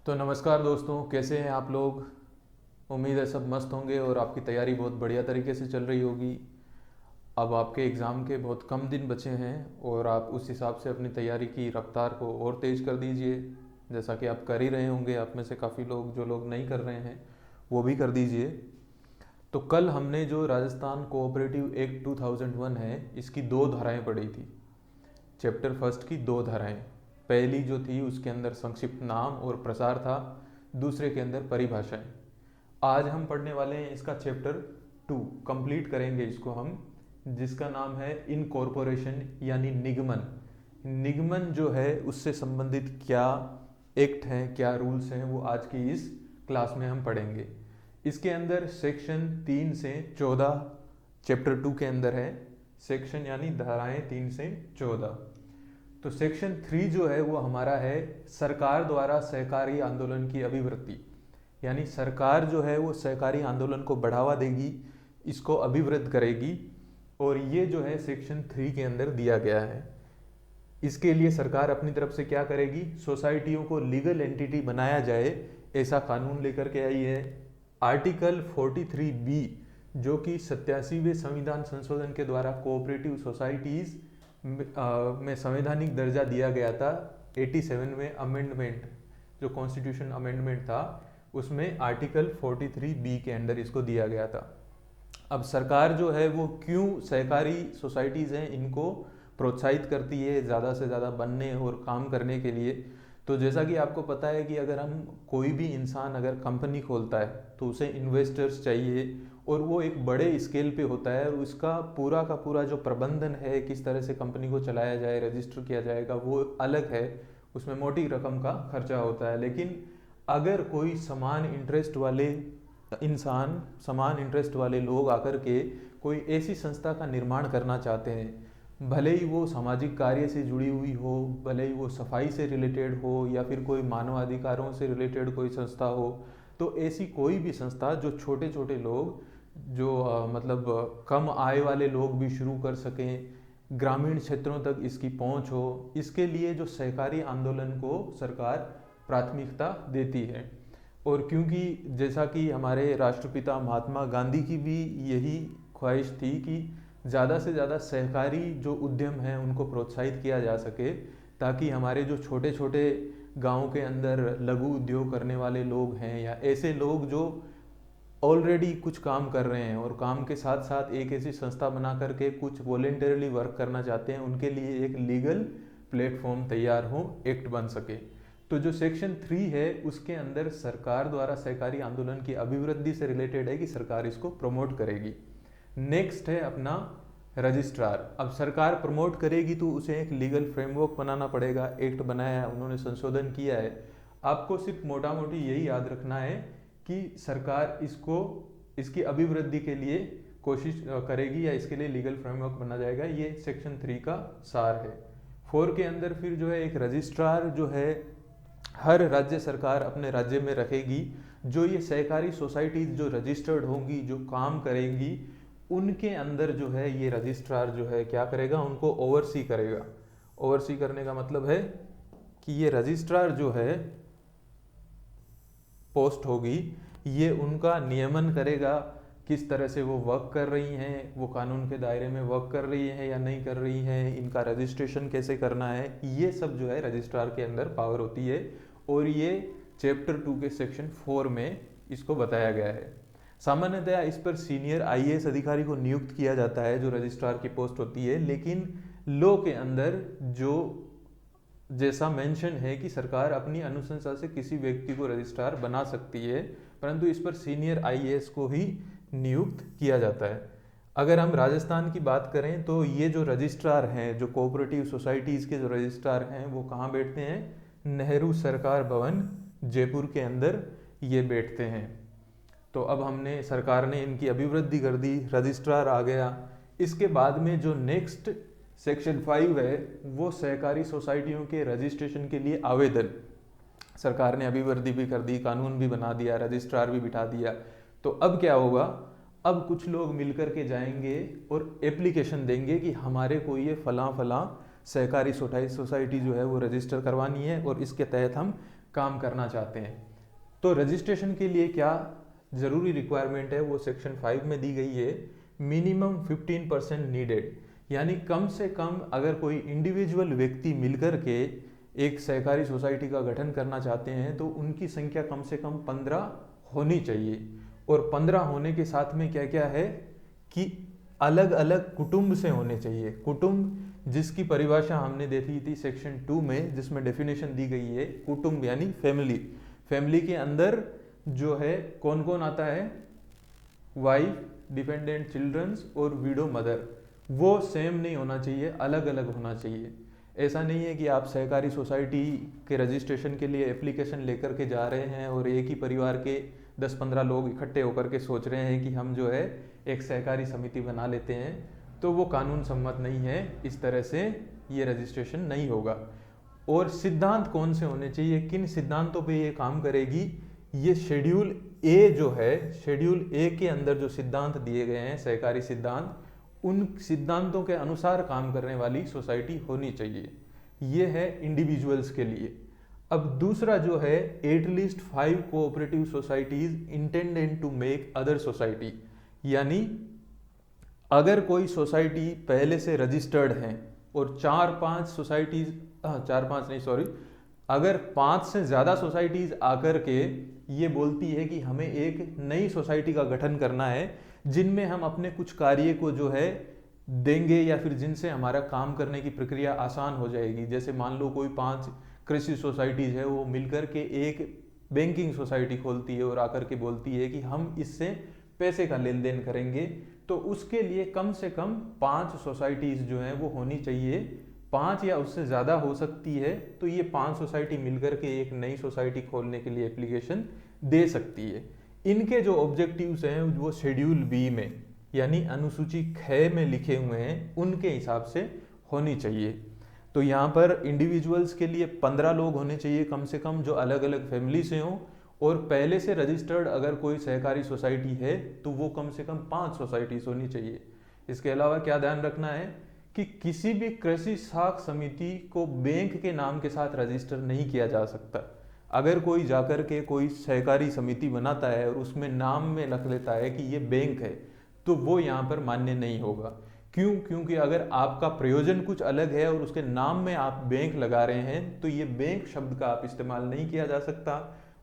तो नमस्कार दोस्तों, कैसे हैं आप लोग। उम्मीद है सब मस्त होंगे और आपकी तैयारी बहुत बढ़िया तरीके से चल रही होगी। अब आपके एग्ज़ाम के बहुत कम दिन बचे हैं और आप उस हिसाब से अपनी तैयारी की रफ्तार को और तेज़ कर दीजिए। जैसा कि आप कर ही रहे होंगे, आप में से काफ़ी लोग जो लोग नहीं कर रहे हैं वो भी कर दीजिए। तो कल हमने जो राजस्थान कोऑपरेटिव एक्ट 2001 है, इसकी दो धाराएं पढ़ी थी। चैप्टर फर्स्ट की दो धाराएं, पहली जो थी उसके अंदर संक्षिप्त नाम और प्रसार था, दूसरे के अंदर परिभाषाएं। आज हम पढ़ने वाले हैं इसका चैप्टर 2, कंप्लीट करेंगे इसको हम, जिसका नाम है इनकॉर्पोरेशन यानी निगमन। निगमन जो है उससे संबंधित क्या एक्ट हैं, क्या रूल्स हैं, वो आज की इस क्लास में हम पढ़ेंगे। इसके अंदर सेक्शन 3 से 14 चैप्टर 2 के अंदर है। सेक्शन यानी धाराएं 3 से 14। तो सेक्शन 3 जो है वो हमारा है सरकार द्वारा सहकारी आंदोलन की अभिवृद्धि, यानी सरकार जो है वो सहकारी आंदोलन को बढ़ावा देगी, इसको अभिवृद्ध करेगी। और ये जो है सेक्शन 3 के अंदर दिया गया है। इसके लिए सरकार अपनी तरफ से क्या करेगी, सोसाइटियों को लीगल एंटिटी बनाया जाए, ऐसा कानून लेकर के आई है। आर्टिकल 43B जो कि 87वें संविधान संशोधन के द्वारा कोऑपरेटिव सोसाइटीज़ में संवैधानिक दर्जा दिया गया था। 87वें अमेंडमेंट, जो कॉन्स्टिट्यूशन अमेंडमेंट था, उसमें आर्टिकल 43B के अंडर इसको दिया गया था। अब सरकार जो है वो क्यों सहकारी सोसाइटीज़ हैं इनको प्रोत्साहित करती है ज़्यादा से ज़्यादा बनने और काम करने के लिए। तो जैसा कि आपको पता है कि अगर हम कोई भी इंसान अगर कंपनी खोलता है तो उसे इन्वेस्टर्स चाहिए, और वो एक बड़े स्केल पे होता है, और उसका पूरा का पूरा जो प्रबंधन है, किस तरह से कंपनी को चलाया जाए, रजिस्टर किया जाएगा, वो अलग है, उसमें मोटी रकम का खर्चा होता है। लेकिन अगर कोई समान इंटरेस्ट वाले इंसान, समान इंटरेस्ट वाले लोग आकर के कोई ऐसी संस्था का निर्माण करना चाहते हैं, भले ही वो सामाजिक कार्य से जुड़ी हुई हो, भले ही वो सफाई से रिलेटेड हो, या फिर कोई मानवाधिकारों से रिलेटेड कोई संस्था हो, तो ऐसी कोई भी संस्था जो छोटे छोटे लोग, जो मतलब कम आय वाले लोग भी शुरू कर सकें, ग्रामीण क्षेत्रों तक इसकी पहुंच हो, इसके लिए जो सहकारी आंदोलन को सरकार प्राथमिकता देती है। और क्योंकि जैसा कि हमारे राष्ट्रपिता महात्मा गांधी की भी यही ख्वाहिश थी कि ज़्यादा से ज़्यादा सहकारी जो उद्यम हैं उनको प्रोत्साहित किया जा सके, ताकि हमारे जो छोटे छोटे गाँव के अंदर लघु उद्योग करने वाले लोग हैं, या ऐसे लोग जो ऑलरेडी कुछ काम कर रहे हैं और काम के साथ साथ एक ऐसी संस्था बना करके कुछ वॉलेंटरली वर्क करना चाहते हैं, उनके लिए एक लीगल प्लेटफॉर्म तैयार हो, एक्ट बन सके। तो जो सेक्शन 3 है उसके अंदर सरकार द्वारा सहकारी आंदोलन की अभिवृद्धि से रिलेटेड है कि सरकार इसको प्रमोट करेगी। नेक्स्ट है अपना रजिस्ट्रार। अब सरकार प्रमोट करेगी तो उसे एक लीगल फ्रेमवर्क बनाना पड़ेगा। एक्ट बनाया है उन्होंने, संशोधन किया है। आपको सिर्फ मोटा मोटी यही याद रखना है कि सरकार इसको, इसकी अभिवृद्धि के लिए कोशिश करेगी, या इसके लिए लीगल फ्रेमवर्क बना जाएगा। ये सेक्शन 3 का सार है। 4 के अंदर फिर जो है एक रजिस्ट्रार जो है हर राज्य सरकार अपने राज्य में रखेगी। जो ये सहकारी सोसाइटीज जो रजिस्टर्ड होंगी, जो काम करेंगी, उनके अंदर जो है ये रजिस्ट्रार जो है क्या करेगा, उनको ओवरसी करेगा। ओवरसी करने का मतलब है कि ये रजिस्ट्रार जो है पोस्ट होगी, ये उनका नियमन करेगा, किस तरह से वो वर्क कर रही हैं, वो कानून के दायरे में वर्क कर रही हैं या नहीं कर रही हैं, इनका रजिस्ट्रेशन कैसे करना है, ये सब जो है रजिस्ट्रार के अंदर पावर होती है। और ये चैप्टर 2 के सेक्शन 4 में इसको बताया गया है। सामान्यतया इस पर सीनियर IAS अधिकारी को नियुक्त किया जाता है, जो रजिस्ट्रार की पोस्ट होती है। लेकिन लॉ के अंदर जो जैसा मेंशन है कि सरकार अपनी अनुशंसा से किसी व्यक्ति को रजिस्ट्रार बना सकती है, परंतु इस पर सीनियर IAS को ही नियुक्त किया जाता है। अगर हम राजस्थान की बात करें तो ये जो रजिस्ट्रार हैं, जो कोऑपरेटिव सोसाइटीज़ के जो रजिस्ट्रार हैं, वो कहाँ बैठते हैं, नेहरू सरकार भवन जयपुर के अंदर ये बैठते हैं। तो अब हमने, सरकार ने इनकी अभिवृद्धि कर दी, रजिस्ट्रार आ गया। इसके बाद में जो नेक्स्ट सेक्शन 5 है वो सहकारी सोसाइटियों के रजिस्ट्रेशन के लिए आवेदन। सरकार ने अभिवृद्धि भी कर दी, कानून भी बना दिया, रजिस्ट्रार भी बिठा दिया। तो अब क्या होगा, अब कुछ लोग मिलकर के जाएंगे और एप्लीकेशन देंगे कि हमारे को ये फलां फलां सहकारी सोसाइटी जो है वो रजिस्टर करवानी है, और इसके तहत हम काम करना चाहते हैं। तो रजिस्ट्रेशन के लिए क्या ज़रूरी रिक्वायरमेंट है वो सेक्शन 5 में दी गई है। मिनिमम 15% नीडेड, यानी कम से कम अगर कोई इंडिविजुअल व्यक्ति मिलकर के एक सहकारी सोसाइटी का गठन करना चाहते हैं तो उनकी संख्या कम से कम 15 होनी चाहिए। और 15 होने के साथ में क्या क्या है कि अलग अलग कुटुंब से होने चाहिए। कुटुंब जिसकी परिभाषा हमने देखी थी सेक्शन 2 में, जिसमें डेफिनेशन दी गई है कुटुंब यानी फैमिली। फैमिली के अंदर जो है कौन कौन आता है, वाइफ, डिपेंडेंट चिल्ड्रंस और विडो मदर। वो सेम नहीं होना चाहिए, अलग अलग होना चाहिए। ऐसा नहीं है कि आप सहकारी सोसाइटी के रजिस्ट्रेशन के लिए एप्लीकेशन लेकर के जा रहे हैं और एक ही परिवार के 10-15 लोग इकट्ठे होकर के सोच रहे हैं कि हम जो है एक सहकारी समिति बना लेते हैं, तो वो कानून सम्मत नहीं है। इस तरह से ये रजिस्ट्रेशन नहीं होगा। और सिद्धांत कौन से होने चाहिए, किन सिद्धांतों पे ये काम करेगी, ये शेड्यूल ए जो है, शेड्यूल ए के अंदर जो सिद्धांत दिए गए हैं सहकारी सिद्धांत, उन सिद्धांतों के अनुसार काम करने वाली सोसाइटी होनी चाहिए। ये है इंडिविजुअल्स के लिए। अब दूसरा जो है, at least 5 cooperative societies intended to make other society, यानी अगर कोई सोसाइटी पहले से रजिस्टर्ड है और 4-5 सोसाइटीज, 4-5 नहीं सॉरी, अगर 5 से ज़्यादा सोसाइटीज आकर के ये बोलती है कि हमें एक नई सोसाइटी का गठन करना है जिनमें हम अपने कुछ कार्य को जो है देंगे या फिर जिनसे हमारा काम करने की प्रक्रिया आसान हो जाएगी। जैसे मान लो कोई 5 कृषि सोसाइटीज है, वो मिलकर के एक बैंकिंग सोसाइटी खोलती है और आकर के बोलती है कि हम इससे पैसे का लेन देन करेंगे, तो उसके लिए कम से कम 5 सोसाइटीज जो हैं वो होनी चाहिए। 5 या उससे ज़्यादा हो सकती है, तो ये 5 सोसाइटी मिलकर के एक नई सोसाइटी खोलने के लिए एप्लीकेशन दे सकती है। इनके जो ऑब्जेक्टिव्स हैं वो शेड्यूल बी में यानी अनुसूची ख में लिखे हुए हैं, उनके हिसाब से होनी चाहिए। तो यहाँ पर इंडिविजुअल्स के लिए 15 लोग होने चाहिए कम से कम, जो अलग अलग फैमिली से हों, और पहले से रजिस्टर्ड अगर कोई सहकारी सोसाइटी है तो वो कम से कम 5 सोसाइटीज होनी चाहिए। इसके अलावा क्या ध्यान रखना है कि किसी भी कृषि साख समिति को बैंक के नाम के साथ रजिस्टर नहीं किया जा सकता। अगर कोई जाकर के कोई सहकारी समिति बनाता है और उसमें नाम में रख लेता है कि ये बैंक है, तो वो यहाँ पर मान्य नहीं होगा। क्यों? क्योंकि अगर आपका प्रयोजन कुछ अलग है और उसके नाम में आप बैंक लगा रहे हैं, तो ये बैंक शब्द का आप इस्तेमाल नहीं किया जा सकता।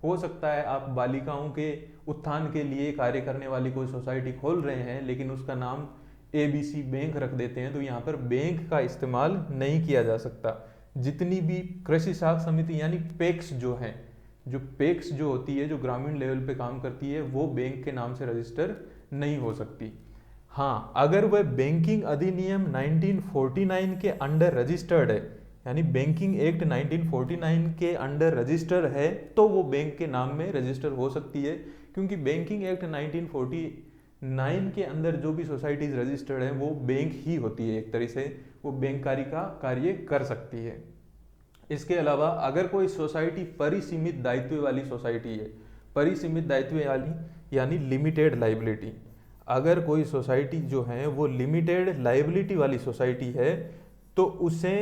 हो सकता है आप बालिकाओं के उत्थान के लिए कार्य करने वाली कोई सोसाइटी खोल रहे हैं लेकिन उसका नाम ABC बैंक रख देते हैं, तो यहाँ पर बैंक का इस्तेमाल नहीं किया जा सकता। जितनी भी कृषि साख समिति यानी पेक्स जो हैं, जो पेक्स जो होती है, जो ग्रामीण लेवल पे काम करती है, वो बैंक के नाम से रजिस्टर नहीं हो सकती। हाँ, अगर वह बैंकिंग अधिनियम 1949 के अंडर रजिस्टर्ड है, यानी बैंकिंग एक्ट 1949 के अंडर रजिस्टर है, तो वो बैंक के नाम में रजिस्टर हो सकती है। क्योंकि बैंकिंग एक्ट 1949 के अंदर जो भी सोसाइटीज रजिस्टर्ड है वो बैंक ही होती है, एक तरह से वो बैंककारी का कार्य कर सकती है। इसके अलावा अगर कोई सोसाइटी परिसीमित दायित्व वाली सोसाइटी है, परिसीमित दायित्व वाली यानी लिमिटेड लाइबिलिटी, अगर कोई सोसाइटी जो है वो लिमिटेड लाइबिलिटी वाली सोसाइटी है, तो उसे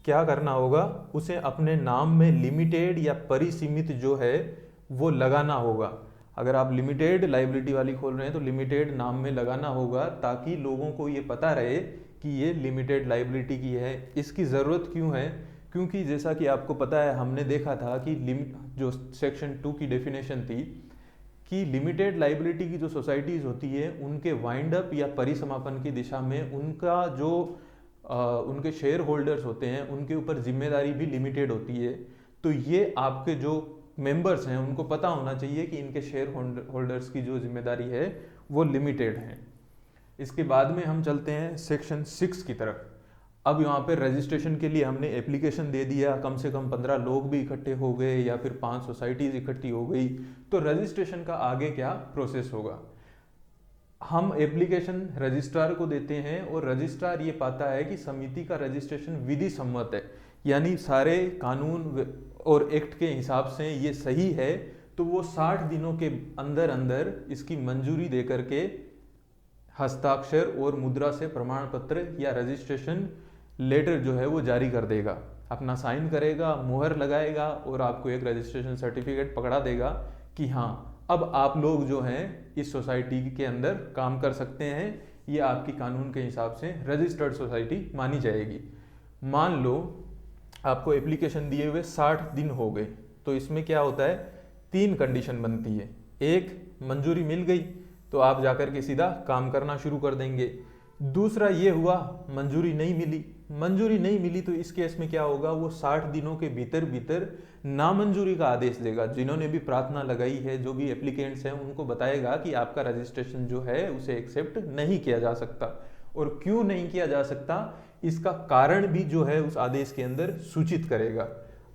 क्या करना होगा, उसे अपने नाम में लिमिटेड या परिसीमित जो है वो लगाना होगा। अगर आप लिमिटेड लाइबिलिटी वाली खोल रहे हैं तो लिमिटेड नाम में लगाना होगा, ताकि लोगों को ये पता रहे कि ये लिमिटेड लाइबिलिटी की है। इसकी ज़रूरत क्यों है? क्योंकि जैसा कि आपको पता है, हमने देखा था कि जो सेक्शन 2 की डेफिनेशन थी कि लिमिटेड लाइबिलिटी की जो सोसाइटीज़ होती है उनके वाइंड अप या परिसमापन की दिशा में उनका जो उनके शेयर होल्डर्स होते हैं उनके ऊपर जिम्मेदारी भी लिमिटेड होती है। तो ये आपके जो मेंबर्स हैं उनको पता होना चाहिए कि इनके शेयर होल्डर्स की जो जिम्मेदारी है वो लिमिटेड है। इसके बाद में हम चलते हैं सेक्शन 6 की तरफ। अब यहाँ पे रजिस्ट्रेशन के लिए हमने एप्लीकेशन दे दिया, कम से कम 15 लोग भी इकट्ठे हो गए या फिर 5 सोसाइटीज इकट्ठी हो गई, तो रजिस्ट्रेशन का आगे क्या प्रोसेस होगा? हम एप्लीकेशन रजिस्ट्रार को देते हैं और रजिस्ट्रार ये पाता है कि समिति का रजिस्ट्रेशन विधि सम्मत है, यानी सारे कानून और एक्ट के हिसाब से ये सही है, तो वो 60 दिनों के अंदर अंदर इसकी मंजूरी दे करके हस्ताक्षर और मुद्रा से प्रमाण पत्र या रजिस्ट्रेशन लेटर जो है वो जारी कर देगा। अपना साइन करेगा, मुहर लगाएगा और आपको एक रजिस्ट्रेशन सर्टिफिकेट पकड़ा देगा कि हाँ अब आप लोग जो हैं इस सोसाइटी के अंदर काम कर सकते हैं, ये आपकी कानून के हिसाब से रजिस्टर्ड सोसाइटी मानी जाएगी। मान लो आपको एप्लीकेशन दिए हुए 60 दिन हो गए, तो इसमें क्या होता है, 3 कंडीशन बनती है। एक, मंजूरी मिल गई तो आप जाकर के सीधा काम करना शुरू कर देंगे। दूसरा ये हुआ मंजूरी नहीं मिली, मंजूरी नहीं मिली तो इस केस में क्या होगा, वो 60 दिनों के भीतर भीतर नामंजूरी का आदेश देगा। जिन्होंने भी प्रार्थना लगाई है, जो भी एप्लीकेंट्स हैं, उनको बताएगा कि आपका रजिस्ट्रेशन जो है उसे एक्सेप्ट नहीं किया जा सकता। और क्यों नहीं किया जा सकता, इसका कारण भी जो है उस आदेश के अंदर सूचित करेगा।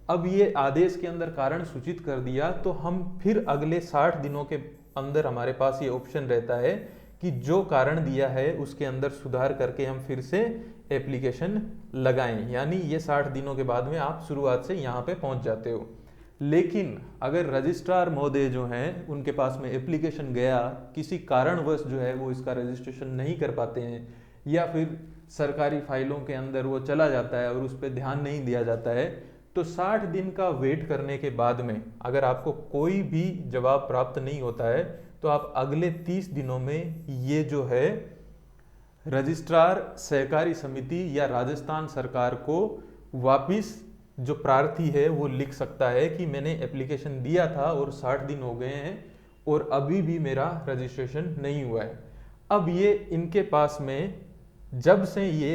अब ये आदेश के अंदर कारण सूचित कर दिया तो हम फिर अगले 60 दिनों के अंदर हमारे पास ये ऑप्शन रहता है कि जो कारण दिया है उसके अंदर सुधार करके हम फिर से एप्लीकेशन लगाएं। यानी ये 60 दिनों के बाद में आप शुरुआत से यहाँ पे पहुँच जाते हो। लेकिन अगर रजिस्ट्रार महोदय जो हैं उनके पास में एप्लीकेशन गया, किसी कारणवश जो है वो इसका रजिस्ट्रेशन नहीं कर पाते हैं, या फिर सरकारी फाइलों के अंदर वो चला जाता है और उस पर ध्यान नहीं दिया जाता है, तो 60 दिन का वेट करने के बाद में अगर आपको कोई भी जवाब प्राप्त नहीं होता है तो आप अगले 30 दिनों में ये जो है रजिस्ट्रार सहकारी समिति या राजस्थान सरकार को वापिस जो प्रार्थी है वो लिख सकता है कि मैंने एप्लीकेशन दिया था और 60 दिन हो गए हैं और अभी भी मेरा रजिस्ट्रेशन नहीं हुआ है। अब ये इनके पास में जब से ये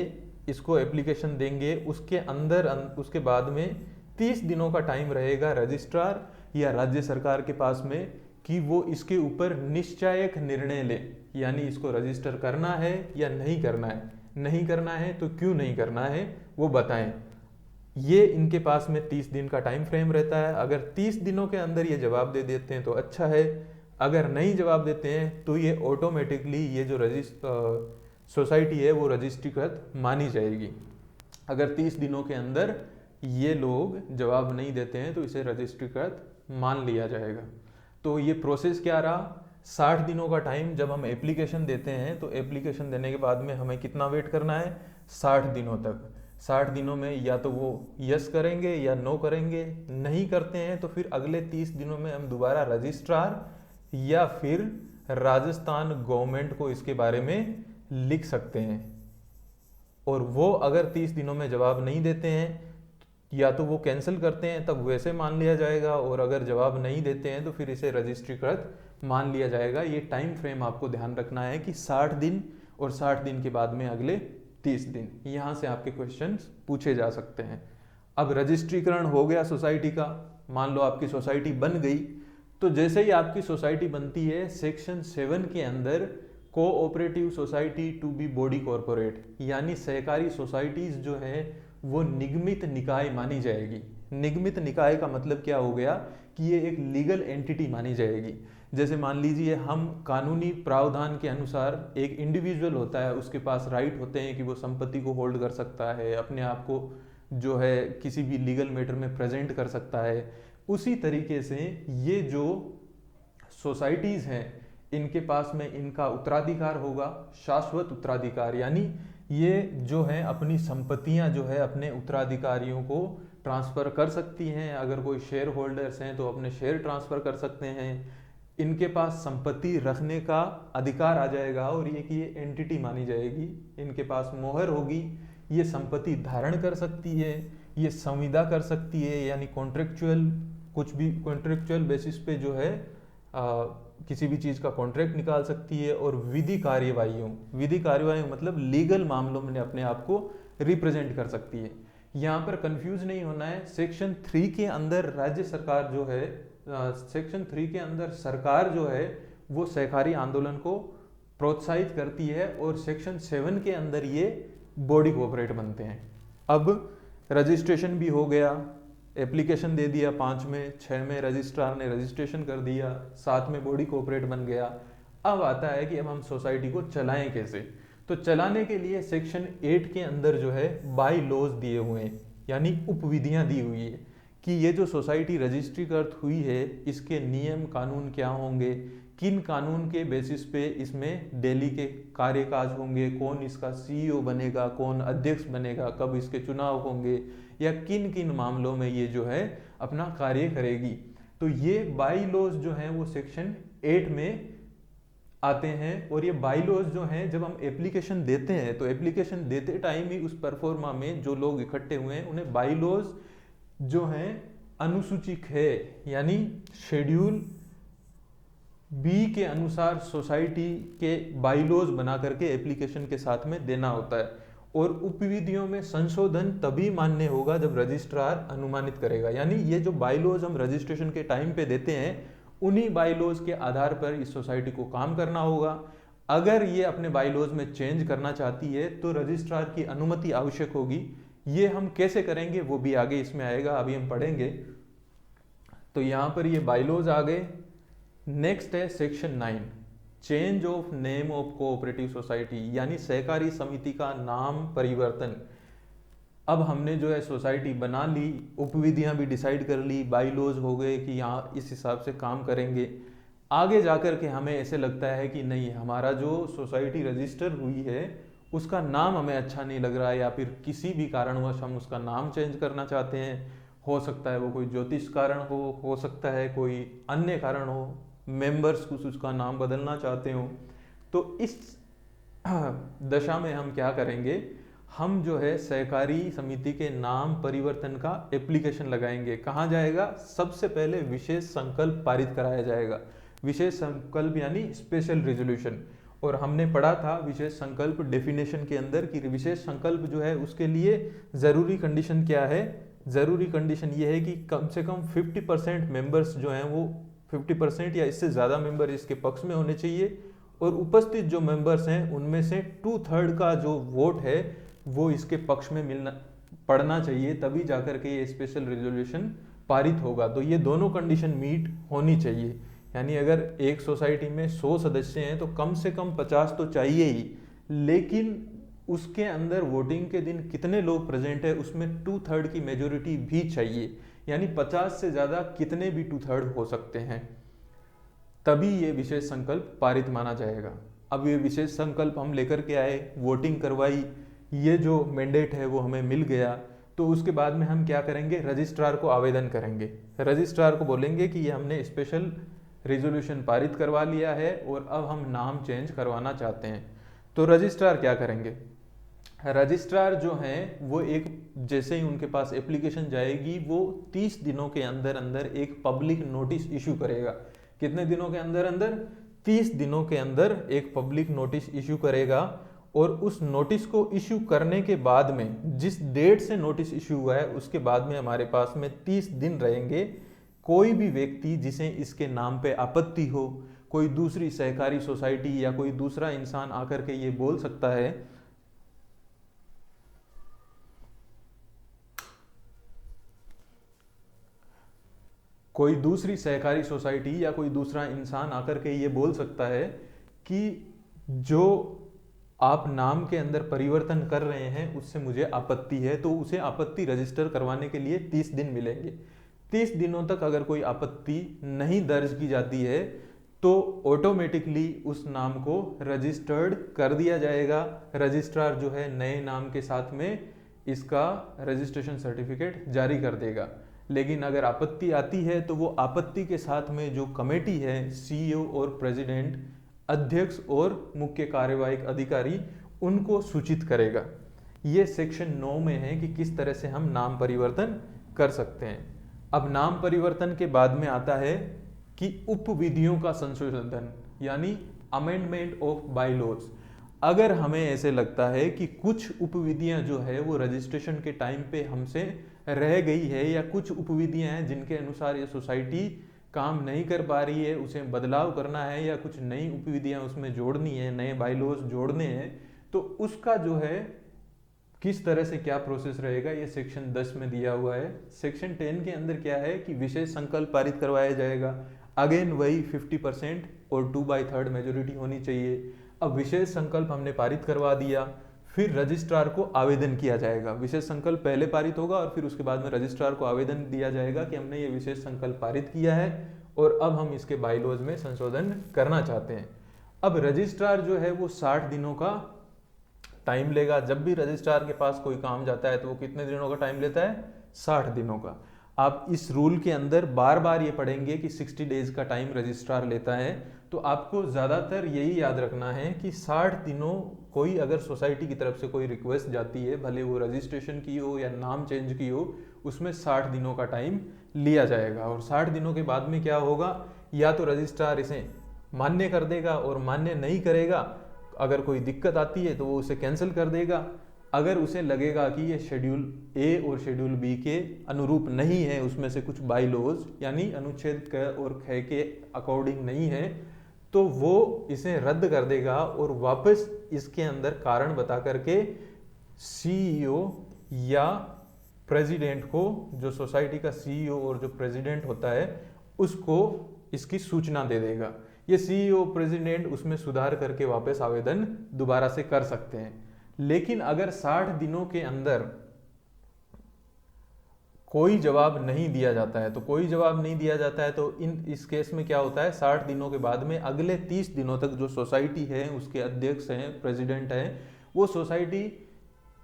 इसको एप्लीकेशन देंगे उसके बाद में 30 दिनों का टाइम रहेगा रजिस्ट्रार या राज्य सरकार के पास में कि वो इसके ऊपर निश्चायक निर्णय ले, यानी इसको रजिस्टर करना है या नहीं करना है। नहीं करना है तो क्यों नहीं करना है वो बताएं। ये इनके पास में 30 दिन का टाइम फ्रेम रहता है। अगर 30 दिनों के अंदर ये जवाब दे देते हैं तो अच्छा है, अगर नहीं जवाब देते हैं तो ये ऑटोमेटिकली ये जो सोसाइटी है वो रजिस्ट्रीकृत मानी जाएगी। अगर 30 दिनों के अंदर ये लोग जवाब नहीं देते हैं तो इसे रजिस्ट्रीकृत मान लिया जाएगा। तो ये प्रोसेस क्या रहा, 60 दिनों का टाइम जब हम एप्लीकेशन देते हैं तो एप्लीकेशन देने के बाद में हमें कितना वेट करना है, 60 दिनों तक। 60 दिनों में या तो वो यस करेंगे या नो करेंगे। नहीं करते हैं तो फिर अगले 30 दिनों में हम दोबारा रजिस्ट्रार या फिर राजस्थान गवर्नमेंट को इसके बारे में लिख सकते हैं। और वो अगर 30 दिनों में जवाब नहीं देते हैं या तो वो कैंसिल करते हैं, तब वैसे मान लिया जाएगा, और अगर जवाब नहीं देते हैं तो फिर इसे रजिस्ट्रीकृत मान लिया जाएगा। ये टाइम फ्रेम आपको ध्यान रखना है कि 60 दिन और 60 दिन के बाद में अगले 30 दिन, यहाँ से आपके क्वेश्चंस पूछे जा सकते हैं। अब रजिस्ट्रीकरण हो गया सोसाइटी का, मान लो आपकी सोसाइटी बन गई, तो जैसे ही आपकी सोसाइटी बनती है सेक्शन 7 के अंदर cooperative society to be body corporate, यानी सहकारी सोसाइटीज जो है वो निगमित निकाय मानी जाएगी। निगमित निकाय का मतलब क्या हो गया कि ये एक लीगल एंटिटी मानी जाएगी। जैसे मान लीजिए हम कानूनी प्रावधान के अनुसार एक इंडिविजुअल होता है, उसके पास राइट होते हैं कि वो संपत्ति को होल्ड कर सकता है, अपने आप को जो है किसी भी लीगल मैटर में प्रेजेंट कर सकता है। उसी तरीके से ये जो सोसाइटीज हैं इनके पास में इनका उत्तराधिकार होगा, शाश्वत उत्तराधिकार, यानी ये जो है अपनी संपत्तियां जो है अपने उत्तराधिकारियों को ट्रांसफ़र कर सकती हैं। अगर कोई शेयर होल्डर्स हैं तो अपने शेयर ट्रांसफ़र कर सकते हैं। इनके पास संपत्ति रखने का अधिकार आ जाएगा और ये कि ये एंटिटी मानी जाएगी। इनके पास मोहर होगी, ये संपत्ति धारण कर सकती है, ये संविदा कर सकती है, यानी कॉन्ट्रेक्चुअल कुछ भी कॉन्ट्रेक्चुअल बेसिस पे जो है किसी भी चीज़ का कॉन्ट्रैक्ट निकाल सकती है। और विधि कार्यवाहियों मतलब लीगल मामलों में अपने आप को रिप्रेजेंट कर सकती है। यहाँ पर कंफ्यूज नहीं होना है। सेक्शन 3 के अंदर राज्य सरकार जो है, सेक्शन 3 के अंदर सरकार जो है वो सहकारी आंदोलन को प्रोत्साहित करती है, और सेक्शन 7 के अंदर ये बॉडी कोऑपरेट बनते हैं। अब रजिस्ट्रेशन भी हो गया, एप्लीकेशन दे दिया 5 में, 6 में रजिस्ट्रार ने रजिस्ट्रेशन कर दिया, 7 में बॉडी कोऑपरेट बन गया। अब आता है कि अब हम सोसाइटी को चलाएं कैसे। तो चलाने के लिए सेक्शन 8 के अंदर जो है बाई लॉज दिए हुए हैं, यानी उपविधियां दी हुई है कि ये जो सोसाइटी रजिस्ट्रीकृत हुई है इसके नियम कानून क्या होंगे, किन कानून के बेसिस पे इसमें डेली के कार्यकाज होंगे, कौन इसका सीईओ बनेगा, कौन अध्यक्ष बनेगा, कब इसके चुनाव होंगे, या किन किन मामलों में ये जो है अपना कार्य करेगी। तो ये बाई लॉज जो हैं वो सेक्शन 8 में आते हैं। और ये बाई लॉज जो हैं जब हम एप्लीकेशन देते हैं तो एप्लीकेशन देते टाइम ही उस परफॉर्मा में जो लोग इकट्ठे हुए हैं उन्हें बाई लॉज जो हैं अनुसूचित है यानी शेड्यूल बी के अनुसार सोसाइटी के बाईलॉज बना करके एप्लीकेशन के साथ में देना होता है। और उपविधियों में संशोधन तभी मान्य होगा जब रजिस्ट्रार अनुमानित करेगा, यानी ये जो बाईलॉज हम रजिस्ट्रेशन के टाइम पे देते हैं उन्हीं बाईलॉज के आधार पर इस सोसाइटी को काम करना होगा। अगर ये अपने बाईलॉज में चेंज करना चाहती है तो रजिस्ट्रार की अनुमति आवश्यक होगी। ये हम कैसे करेंगे वो भी आगे इसमें आएगा, अभी हम पढ़ेंगे। तो यहाँ पर ये बाईलॉज आ गए। नेक्स्ट है section 9, change of name of cooperative society, यानी सहकारी समिति का नाम परिवर्तन। अब हमने जो है सोसाइटी बना ली, उपविधियां भी डिसाइड कर ली, बाईलॉज हो गए कि यहाँ इस हिसाब से काम करेंगे। आगे जाकर के हमें ऐसे लगता है कि नहीं, हमारा जो सोसाइटी रजिस्टर हुई है उसका नाम हमें अच्छा नहीं लग रहा है, या फिर किसी भी कारणवश हम उसका नाम चेंज करना चाहते हैं। हो सकता है वो कोई ज्योतिष कारण हो सकता है कोई अन्य कारण हो, मेंबर्स कुछ उसका नाम बदलना चाहते हो। तो इस दशा में हम क्या करेंगे, हम जो है सहकारी समिति के नाम परिवर्तन का एप्लीकेशन लगाएंगे। कहाँ जाएगा, सबसे पहले विशेष संकल्प पारित कराया जाएगा। विशेष संकल्प यानी स्पेशल रेजोल्यूशन। और हमने पढ़ा था विशेष संकल्प डेफिनेशन के अंदर कि विशेष संकल्प जो है उसके लिए जरूरी कंडीशन क्या है। जरूरी कंडीशन ये है कि कम से कम 50% मेंबर्स जो हैं वो 50% या इससे ज़्यादा मेंबर इसके पक्ष में होने चाहिए, और उपस्थित जो मेंबर्स हैं उनमें से 2/3 का जो वोट है वो इसके पक्ष में पड़ना चाहिए, तभी जाकर के ये स्पेशल रेजोल्यूशन पारित होगा। तो ये दोनों कंडीशन मीट होनी चाहिए। यानी अगर एक सोसाइटी में 100 सदस्य हैं तो कम से कम 50 तो चाहिए ही, लेकिन उसके अंदर वोटिंग के दिन कितने लोग प्रेजेंट है उसमें 2/3 की मेजोरिटी भी चाहिए। यानी 50 से ज़्यादा कितने भी 2/3 हो सकते हैं, तभी ये विशेष संकल्प पारित माना जाएगा। अब ये विशेष संकल्प हम लेकर के आए, वोटिंग करवाई, ये जो मैंडेट है वो हमें मिल गया, तो उसके बाद में हम क्या करेंगे, रजिस्ट्रार को आवेदन करेंगे। रजिस्ट्रार को बोलेंगे कि ये हमने स्पेशल रेजोल्यूशन पारित करवा लिया है और अब हम नाम चेंज करवाना चाहते हैं। तो रजिस्ट्रार क्या करेंगे, रजिस्ट्रार जो हैं वो एक जैसे ही उनके पास एप्लीकेशन जाएगी वो 30 दिनों के अंदर अंदर एक पब्लिक नोटिस इशू करेगा। कितने दिनों के अंदर अंदर, 30 दिनों के अंदर एक पब्लिक नोटिस इशू करेगा। और उस नोटिस को इशू करने के बाद में, जिस डेट से नोटिस इशू हुआ है उसके बाद में हमारे पास में 30 दिन रहेंगे। कोई भी व्यक्ति जिसे इसके नाम पे आपत्ति हो, कोई दूसरी सहकारी सोसाइटी या कोई दूसरा इंसान आकर के ये बोल सकता है कोई दूसरी सहकारी सोसाइटी या कोई दूसरा इंसान आकर के ये बोल सकता है कि जो आप नाम के अंदर परिवर्तन कर रहे हैं उससे मुझे आपत्ति है, तो उसे आपत्ति रजिस्टर करवाने के लिए 30 दिन मिलेंगे। 30 दिनों तक अगर कोई आपत्ति नहीं दर्ज की जाती है तो ऑटोमेटिकली उस नाम को रजिस्टर्ड कर दिया जाएगा। रजिस्ट्रार जो है नए नाम के साथ में इसका रजिस्ट्रेशन सर्टिफिकेट जारी कर देगा। लेकिन अगर आपत्ति आती है तो वो आपत्ति के साथ में जो कमेटी है, सीईओ और प्रेसिडेंट, अध्यक्ष और मुख्य कार्यवाहक अधिकारी, उनको सूचित करेगा। ये सेक्शन 9 में है कि किस तरह से हम नाम परिवर्तन कर सकते हैं। अब नाम परिवर्तन के बाद में आता है कि उपविधियों का संशोधन यानी अमेंडमेंट ऑफ बाईलॉज। अगर हमें ऐसे लगता है कि कुछ उपविधियां जो है वो रजिस्ट्रेशन के टाइम पे हमसे रह गई है, या कुछ उपविधियां हैं जिनके अनुसार ये सोसाइटी काम नहीं कर पा रही है, उसे बदलाव करना है, या कुछ नई उपविधियां उसमें जोड़नी है, नए बाईलॉज जोड़ने हैं, तो उसका जो है किस तरह से क्या प्रोसेस रहेगा ये सेक्शन 10 में दिया हुआ है। सेक्शन 10 के अंदर क्या है कि विशेष संकल्प पारित करवाया जाएगा। अगेन वही 50% और 2/3 मेजोरिटी होनी चाहिए। अब विशेष संकल्प हमने पारित करवा दिया, फिर रजिस्ट्रार को आवेदन किया जाएगा। विशेष संकल्प पहले पारित होगा और फिर उसके बाद में रजिस्ट्रार को आवेदन दिया जाएगा कि हमने ये विशेष संकल्प पारित किया है और अब हम इसके बाईलॉज में संशोधन करना चाहते हैं। अब रजिस्ट्रार जो है वो 60 दिनों का टाइम लेगा। जब भी रजिस्ट्रार के पास कोई काम जाता है तो वो कितने दिनों का टाइम लेता है? 60 दिनों का। आप इस रूल के अंदर बार बार ये पढ़ेंगे कि 60 डेज का टाइम रजिस्ट्रार लेता है, तो आपको ज़्यादातर यही याद रखना है कि 60 दिनों, कोई अगर सोसाइटी की तरफ से कोई रिक्वेस्ट जाती है, भले वो रजिस्ट्रेशन की हो या नाम चेंज की हो, उसमें 60 दिनों का टाइम लिया जाएगा। और 60 दिनों के बाद में क्या होगा, या तो रजिस्ट्रार इसे मान्य कर देगा, और मान्य नहीं करेगा, अगर कोई दिक्कत आती है तो वो उसे कैंसिल कर देगा। अगर उसे लगेगा कि ये शेड्यूल ए और शेड्यूल बी के अनुरूप नहीं है, उसमें से कुछ बाईलॉज यानी अनुच्छेद क और ख के अकॉर्डिंग नहीं है, तो वो इसे रद्द कर देगा और वापस इसके अंदर कारण बता करके सीईओ या प्रेसिडेंट को, जो सोसाइटी का सीईओ और जो प्रेसिडेंट होता है, उसको इसकी सूचना दे देगा। ये सीईओ प्रेसिडेंट उसमें सुधार करके वापस आवेदन दोबारा से कर सकते हैं। लेकिन अगर 60 दिनों के अंदर कोई जवाब नहीं दिया जाता है, तो कोई जवाब नहीं दिया जाता है तो इस केस में क्या होता है, 60 दिनों के बाद में अगले 30 दिनों तक जो सोसाइटी है, उसके अध्यक्ष हैं, प्रेसिडेंट हैं, वो सोसाइटी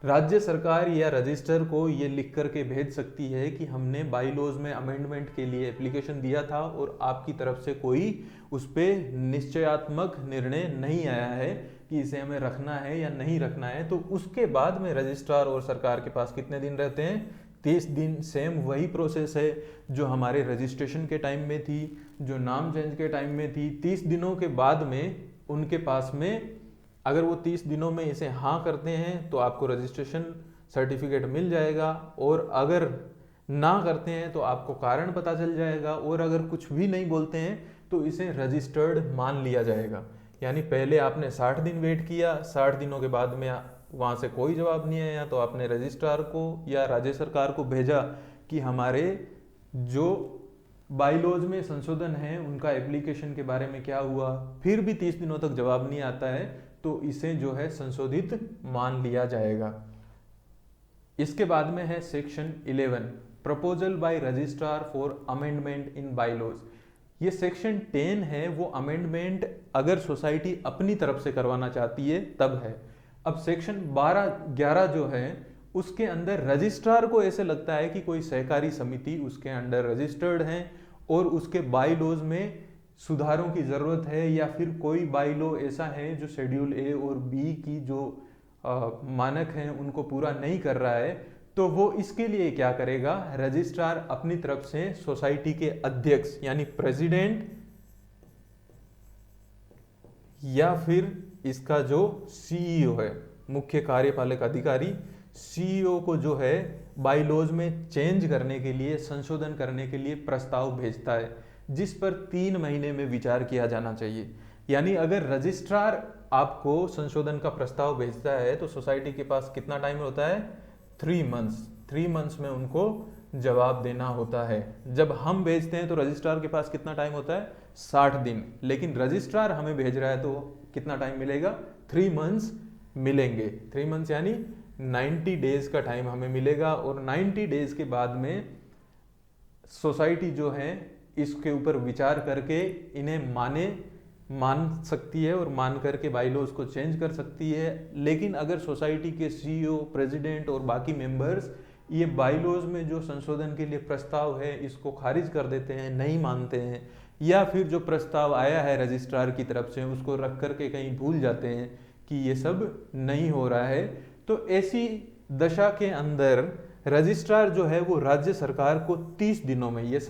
राज्य सरकार या रजिस्टर को ये लिख करके भेज सकती है कि हमने बाईलॉज में अमेंडमेंट के लिए एप्लीकेशन दिया था और आपकी तरफ से कोई उस पर निश्चयात्मक निर्णय नहीं आया है कि इसे हमें रखना है या नहीं रखना है। तो उसके बाद में रजिस्ट्रार और सरकार के पास कितने दिन रहते हैं? 30 दिन। सेम वही प्रोसेस है जो हमारे रजिस्ट्रेशन के टाइम में थी, जो नाम चेंज के टाइम में थी। 30 दिनों के बाद में उनके पास में, अगर वो 30 दिनों में इसे हाँ करते हैं तो आपको रजिस्ट्रेशन सर्टिफिकेट मिल जाएगा, और अगर ना करते हैं तो आपको कारण पता चल जाएगा, और अगर कुछ भी नहीं बोलते हैं तो इसे रजिस्टर्ड मान लिया जाएगा। यानी पहले आपने 60 दिन वेट किया, 60 दिनों के बाद में वहाँ से कोई जवाब नहीं आया तो आपने रजिस्ट्रार को या राज्य सरकार को भेजा कि हमारे जो बाईलॉज में संशोधन है उनका एप्लीकेशन के बारे में क्या हुआ। फिर भी 30 दिनों तक जवाब नहीं आता है तो इसे जो है संशोधित मान लिया जाएगा। इसके बाद में है section 11, proposal by registrar for amendment in bylaws. ये सेक्शन 10 है, वो अमेंडमेंट अगर सोसाइटी अपनी तरफ से करवाना चाहती है तब है। अब सेक्शन 12-11 जो है उसके अंदर रजिस्ट्रार को ऐसे लगता है कि कोई सहकारी समिति उसके अंडर रजिस्टर्ड है और उसके बाईलॉज में सुधारों की जरूरत है, या फिर कोई बाईलॉ ऐसा है जो शेड्यूल ए और बी की जो मानक हैं उनको पूरा नहीं कर रहा है, तो वो इसके लिए क्या करेगा, रजिस्ट्रार अपनी तरफ से सोसाइटी के अध्यक्ष यानी प्रेसिडेंट या फिर इसका जो सीईओ है, मुख्य कार्यपालक अधिकारी, सीईओ को जो है बाईलॉज में चेंज करने के लिए, संशोधन करने के लिए प्रस्ताव भेजता है, जिस पर 3 महीने में विचार किया जाना चाहिए। यानी अगर रजिस्ट्रार आपको संशोधन का प्रस्ताव भेजता है तो सोसाइटी के पास कितना टाइम होता है? 3 मंथ्स। 3 मंथ्स में उनको जवाब देना होता है। जब हम भेजते हैं तो रजिस्ट्रार के पास कितना टाइम होता है? 60 दिन। लेकिन रजिस्ट्रार हमें भेज रहा है तो कितना टाइम मिलेगा? 3 मंथ्स मिलेंगे। 3 मंथ्स यानी 90 डेज का टाइम हमें मिलेगा, और 90 डेज के बाद में सोसाइटी जो है इसके ऊपर विचार करके इन्हें मान सकती है और मान करके बाईलॉज को चेंज कर सकती है। लेकिन अगर सोसाइटी के सीईओ, प्रेसिडेंट और बाकी मेंबर्स ये बाईलॉज में जो संशोधन के लिए प्रस्ताव है इसको खारिज कर देते हैं, नहीं मानते हैं, या फिर जो प्रस्ताव आया है रजिस्ट्रार की तरफ से उसको रख करके कहीं भूल जाते हैं कि ये सब नहीं हो रहा है, तो ऐसी दशा के अंदर रजिस्ट्रार जो है वो राज्य सरकार को 30 दिनों में, ये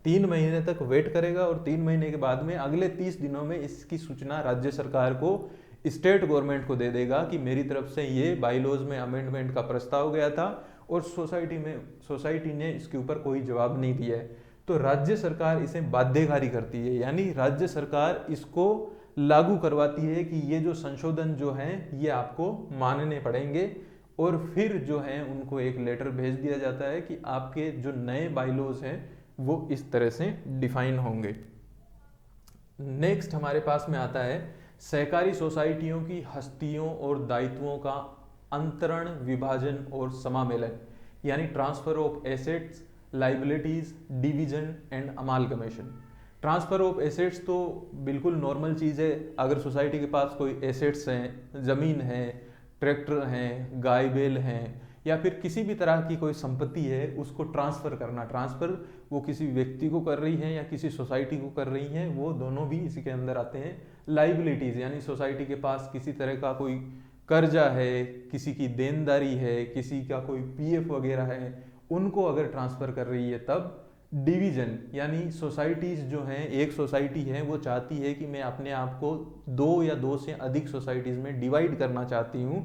3 महीने तक वेट करेगा और 3 महीने के बाद में अगले 30 दिनों में इसकी सूचना राज्य सरकार को, स्टेट गवर्नमेंट को दे देगा कि मेरी तरफ से ये बाईलॉज में अमेंडमेंट का प्रस्ताव गया था और सोसाइटी ने इसके ऊपर कोई जवाब नहीं दिया है। तो राज्य सरकार इसे बाध्यकारी करती है, यानी राज्य सरकार इसको लागू करवाती है कि ये जो संशोधन जो हैं ये आपको मानने पड़ेंगे, और फिर जो है उनको एक लेटर भेज दिया जाता है कि आपके जो नए बाईलॉज हैं वो इस तरह से डिफाइन होंगे। नेक्स्ट हमारे पास में आता है सहकारी सोसाइटियों की हस्तियों और दायित्वों का अंतरण, विभाजन और समामेलन, यानी transfer of assets, liabilities, division and amalgamation. Transfer of assets तो बिल्कुल नॉर्मल चीज़ है। अगर सोसाइटी के पास कोई एसेट्स हैं, ज़मीन है, ट्रैक्टर हैं, गाय बैल हैं, या फिर किसी भी तरह की कोई संपत्ति है, उसको ट्रांसफ़र करना, ट्रांसफ़र वो किसी व्यक्ति को कर रही है या किसी सोसाइटी को कर रही हैं, वो दोनों भी इसी के अंदर आते हैं। लाइबिलिटीज़ यानी सोसाइटी के पास किसी तरह का कोई कर्जा है, किसी की देनदारी है, किसी का कोई पीएफ वगैरह है, उनको अगर ट्रांसफ़र कर रही है तब। डिवीजन यानी सोसाइटीज़ जो हैं, एक सोसाइटी है वो चाहती है कि मैं अपने आप को दो या दो से अधिक सोसाइटीज़ में डिवाइड करना चाहती हूँ,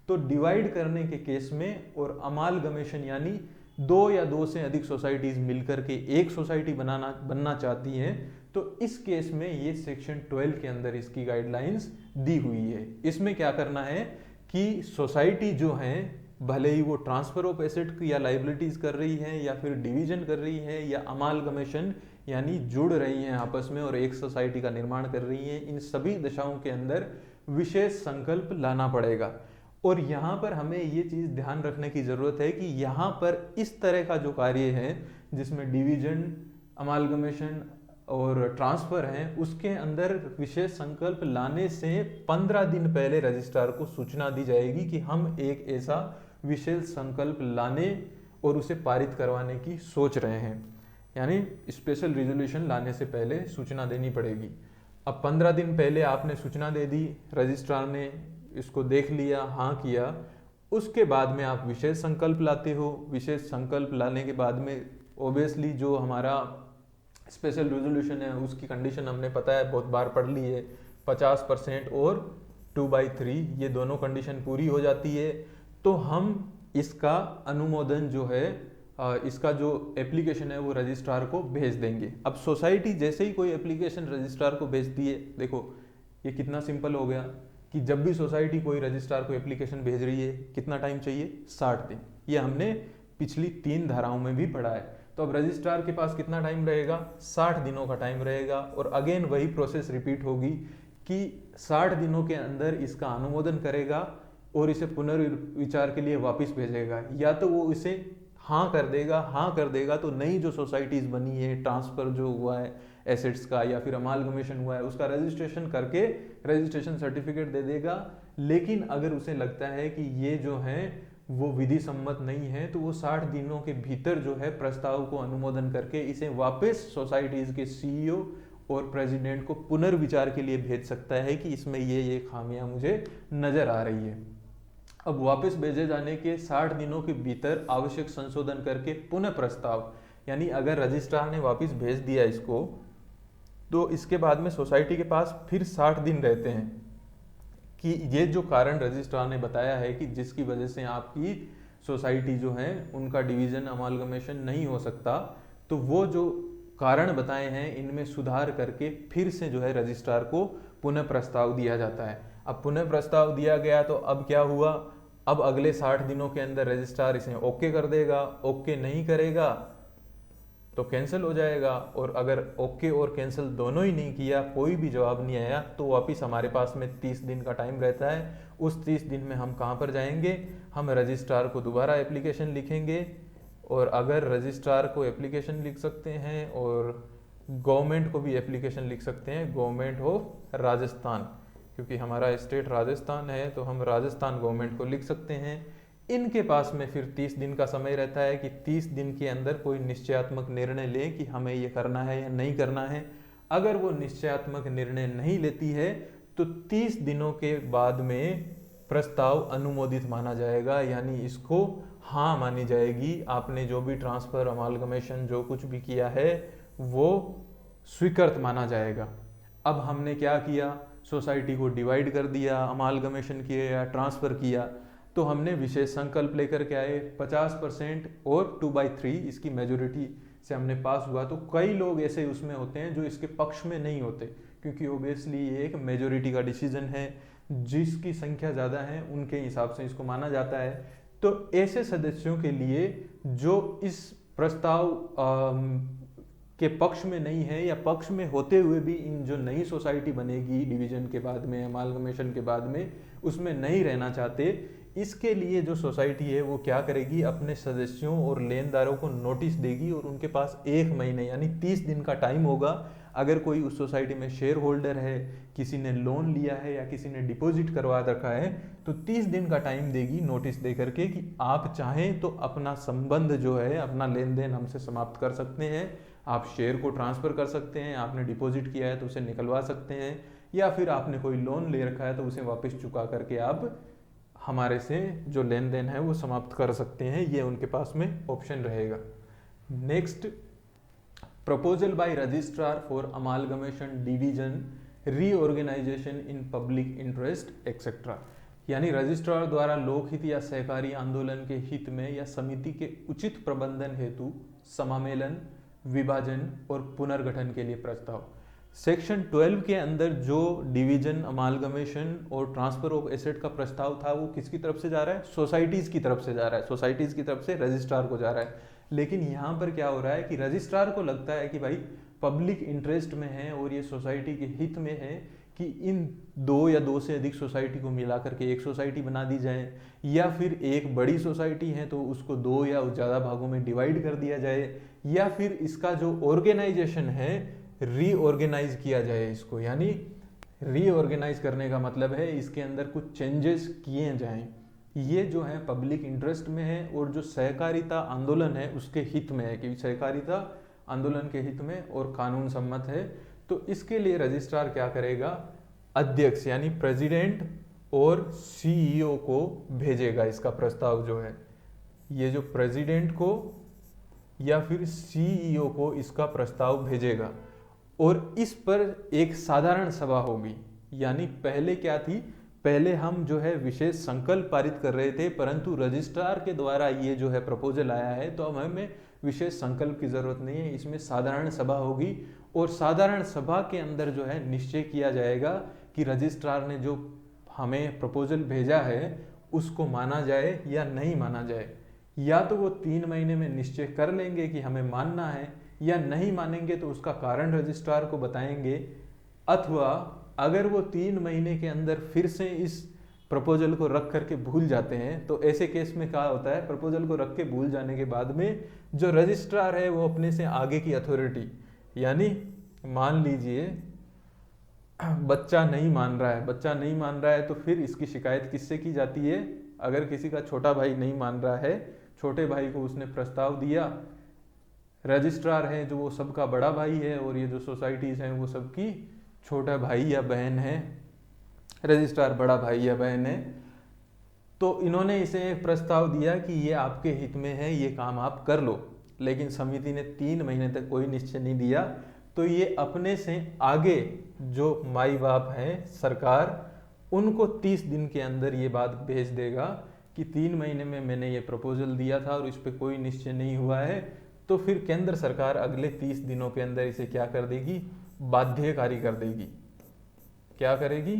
तो डिवाइड करने के केस में, और अमालगमेशन यानी दो या दो से अधिक सोसाइटीज़ मिलकर के एक सोसाइटी बनना चाहती हैं, तो इस केस में ये सेक्शन 12 के अंदर इसकी गाइडलाइंस दी हुई है। इसमें क्या करना है कि सोसाइटी जो हैं, भले ही वो ट्रांसफर ऑफ एसेट या लाइबिलिटीज कर रही है, या फिर डिवीजन कर रही है, या अमालगमेशन यानी जुड़ रही हैं आपस में और एक सोसाइटी का निर्माण कर रही हैं, इन सभी दशाओं के अंदर विशेष संकल्प लाना पड़ेगा। और यहाँ पर हमें ये चीज़ ध्यान रखने की ज़रूरत है कि यहाँ पर इस तरह का जो कार्य है जिसमें डिवीजन, अमालगमेशन और ट्रांसफ़र हैं, उसके अंदर विशेष संकल्प लाने से 15 दिन पहले रजिस्ट्रार को सूचना दी जाएगी कि हम एक ऐसा विशेष संकल्प लाने और उसे पारित करवाने की सोच रहे हैं, यानी स्पेशल रिजोल्यूशन लाने से पहले सूचना देनी पड़ेगी। अब 15 दिन पहले आपने सूचना दे दी, रजिस्ट्रार ने इसको देख लिया, हाँ किया, उसके बाद में आप विशेष संकल्प लाते हो। विशेष संकल्प लाने के बाद में ओबियसली जो हमारा स्पेशल रिजोल्यूशन है उसकी कंडीशन हमने पता है, बहुत बार पढ़ ली है, 50% और 2/3 ये दोनों कंडीशन पूरी हो जाती है, तो हम इसका अनुमोदन जो है, इसका जो एप्लीकेशन है वो रजिस्ट्रार को भेज देंगे। अब सोसाइटी जैसे ही कोई एप्लीकेशन रजिस्ट्रार को भेजती है, देखो ये कितना सिंपल हो गया कि जब भी सोसाइटी कोई रजिस्ट्रार को एप्लीकेशन भेज रही है, कितना टाइम चाहिए, 60 दिन। ये हमने पिछली 3 धाराओं में भी पढ़ा है। तो अब रजिस्ट्रार के पास कितना टाइम रहेगा, 60 दिनों का टाइम रहेगा। और अगेन वही प्रोसेस रिपीट होगी कि 60 दिनों के अंदर इसका अनुमोदन करेगा और इसे पुनर्विचार के लिए वापस भेजेगा। या तो वो इसे हाँ कर देगा तो नई जो सोसाइटीज़ बनी है, ट्रांसफ़र जो हुआ है एसेट्स का या फिर अमालगमेशन हुआ है, उसका रजिस्ट्रेशन करके रजिस्ट्रेशन सर्टिफिकेट दे देगा। लेकिन अगर उसे लगता है कि ये जो है वो विधि सम्मत नहीं है, तो वो 60 दिनों के भीतर जो है प्रस्ताव को अनुमोदन करके इसे वापस सोसाइटीज़ के सीईओ और प्रेसिडेंट को पुनर्विचार के लिए भेज सकता है कि इसमें ये खामियां मुझे नज़र आ रही है। अब वापस भेजे जाने के 60 दिनों के भीतर आवश्यक संशोधन करके पुनः प्रस्ताव, यानी अगर रजिस्ट्रार ने वापस भेज दिया इसको, तो इसके बाद में सोसाइटी के पास फिर 60 दिन रहते हैं कि ये जो कारण रजिस्ट्रार ने बताया है कि जिसकी वजह से आपकी सोसाइटी जो है उनका डिवीज़न अमालगमेशन नहीं हो सकता, तो वो जो कारण बताए हैं इनमें सुधार करके फिर से जो है रजिस्ट्रार को पुनः प्रस्ताव दिया जाता है। अब पुनः प्रस्ताव दिया गया तो अब क्या हुआ, अब अगले 60 दिनों के अंदर रजिस्ट्रार इसे ओके कर देगा। ओके नहीं करेगा तो कैंसिल हो जाएगा, और अगर ओके और कैंसिल दोनों ही नहीं किया, कोई भी जवाब नहीं आया, तो वापस हमारे पास में 30 दिन का टाइम रहता है। उस 30 दिन में हम कहाँ पर जाएंगे, हम रजिस्ट्रार को दोबारा एप्लीकेशन लिखेंगे। और अगर रजिस्ट्रार को एप्लीकेशन लिख सकते हैं और गवर्नमेंट को भी एप्लीकेशन लिख सकते हैं, गवर्नमेंट ऑफ राजस्थान, क्योंकि हमारा स्टेट राजस्थान है तो हम राजस्थान गवर्नमेंट को लिख सकते हैं। इनके पास में फिर 30 दिन का समय रहता है कि 30 दिन के अंदर कोई निश्चयात्मक निर्णय ले कि हमें ये करना है या नहीं करना है। अगर वो निश्चयात्मक निर्णय नहीं लेती है तो 30 दिनों के बाद में प्रस्ताव अनुमोदित माना जाएगा, यानी इसको हाँ मानी जाएगी। आपने जो भी ट्रांसफ़र, अमालगमेशन जो कुछ भी किया है वो स्वीकृत माना जाएगा। अब हमने क्या किया, सोसाइटी को डिवाइड कर दिया, अमालगमेशन किया या ट्रांसफ़र किया, तो हमने विशेष संकल्प लेकर के आए 50% और 2/3 इसकी मेजोरिटी से हमने पास हुआ। तो कई लोग ऐसे उसमें होते हैं जो इसके पक्ष में नहीं होते, क्योंकि ओबियसली ये एक मेजोरिटी का डिसीजन है, जिसकी संख्या ज़्यादा है उनके हिसाब से इसको माना जाता है। तो ऐसे सदस्यों के लिए जो इस प्रस्ताव के पक्ष में नहीं है या पक्ष में होते हुए भी इन जो नई सोसाइटी बनेगी डिवीजन के बाद में, अमालगमेशन के बाद में, उसमें नहीं रहना चाहते, इसके लिए जो सोसाइटी है वो क्या करेगी, अपने सदस्यों और लेनदारों को नोटिस देगी और उनके पास 1 महीने यानी 30 दिन का टाइम होगा। अगर कोई उस सोसाइटी में शेयर होल्डर है, किसी ने लोन लिया है या किसी ने डिपॉजिट करवा रखा है, तो 30 दिन का टाइम देगी नोटिस दे करके कि आप चाहें तो अपना संबंध जो है, अपना लेन देन हमसे समाप्त कर सकते हैं। आप शेयर को ट्रांसफ़र कर सकते हैं, आपने डिपॉजिट किया है तो उसे निकलवा सकते हैं, या फिर आपने कोई लोन ले रखा है तो उसे वापस चुका करके आप हमारे से जो लेन देन है वो समाप्त कर सकते हैं। ये उनके पास में ऑप्शन रहेगा। Next, proposal by registrar for amalgamation, division, reorganisation in public interest etcetera, यानी रजिस्ट्रार द्वारा लोकहित या सहकारी आंदोलन के हित में या समिति के उचित प्रबंधन हेतु समामेलन, विभाजन और पुनर्गठन के लिए प्रस्ताव। सेक्शन 12 के अंदर जो डिवीजन, अमालगमेशन और ट्रांसफर ऑफ एसेट का प्रस्ताव था वो किसकी तरफ से जा रहा है, सोसाइटीज की तरफ से जा रहा है, सोसाइटीज की तरफ से रजिस्ट्रार को जा रहा है। लेकिन यहाँ पर क्या हो रहा है कि रजिस्ट्रार को लगता है कि भाई पब्लिक इंटरेस्ट में है और ये सोसाइटी के हित में है कि इन 2 या 2 से अधिक सोसाइटी को मिला करके एक सोसाइटी बना दी जाए, या फिर एक बड़ी सोसाइटी है तो उसको 2 या ज़्यादा भागों में डिवाइड कर दिया जाए, या फिर इसका जो ऑर्गेनाइजेशन है रीऑर्गेनाइज किया जाए इसको। यानी रीऑर्गेनाइज करने का मतलब है इसके अंदर कुछ चेंजेस किए जाएं। ये जो है पब्लिक इंटरेस्ट में है और जो सहकारिता आंदोलन है उसके हित में है, कि सहकारिता आंदोलन के हित में और कानून सम्मत है। तो इसके लिए रजिस्ट्रार क्या करेगा, अध्यक्ष यानी प्रेसिडेंट और सीईओ को भेजेगा इसका प्रस्ताव जो है। ये जो प्रेसिडेंट को या फिर सीईओ को इसका प्रस्ताव भेजेगा और इस पर एक साधारण सभा होगी। यानी पहले क्या थी, पहले हम जो है विशेष संकल्प पारित कर रहे थे, परंतु रजिस्ट्रार के द्वारा ये जो है प्रपोजल आया है तो अब हमें विशेष संकल्प की जरूरत नहीं है, इसमें साधारण सभा होगी और साधारण सभा के अंदर जो है निश्चय किया जाएगा कि रजिस्ट्रार ने जो हमें प्रपोजल भेजा है उसको माना जाए या नहीं माना जाए। या तो वो 3 महीने में निश्चय कर लेंगे कि हमें मानना है, या नहीं मानेंगे तो उसका कारण रजिस्ट्रार को बताएंगे, अथवा अगर वो 3 महीने के अंदर फिर से इस प्रपोजल को रख करके भूल जाते हैं तो ऐसे केस में क्या होता है, प्रपोजल को रख के भूल जाने के बाद में जो रजिस्ट्रार है वो अपने से आगे की अथॉरिटी, यानी मान लीजिए बच्चा नहीं मान रहा है तो फिर इसकी शिकायत किससे की जाती है, अगर किसी का छोटा भाई नहीं मान रहा है, छोटे भाई को उसने प्रस्ताव दिया, रजिस्ट्रार है जो वो सबका बड़ा भाई है और ये जो सोसाइटीज हैं वो सबकी छोटा भाई या बहन है, रजिस्ट्रार बड़ा भाई या बहन है, तो इन्होंने इसे एक प्रस्ताव दिया कि ये आपके हित में है, ये काम आप कर लो। लेकिन समिति ने 3 महीने तक कोई निश्चय नहीं दिया, तो ये अपने से आगे जो माई बाप हैं सरकार, उनको 30 दिन के अंदर ये बात भेज देगा कि 3 महीने में मैंने ये प्रपोजल दिया था और इस पर कोई निश्चय नहीं हुआ है। तो फिर केंद्र सरकार अगले 30 दिनों के अंदर इसे क्या कर देगी, बाध्यकारी कर देगी। क्या करेगी,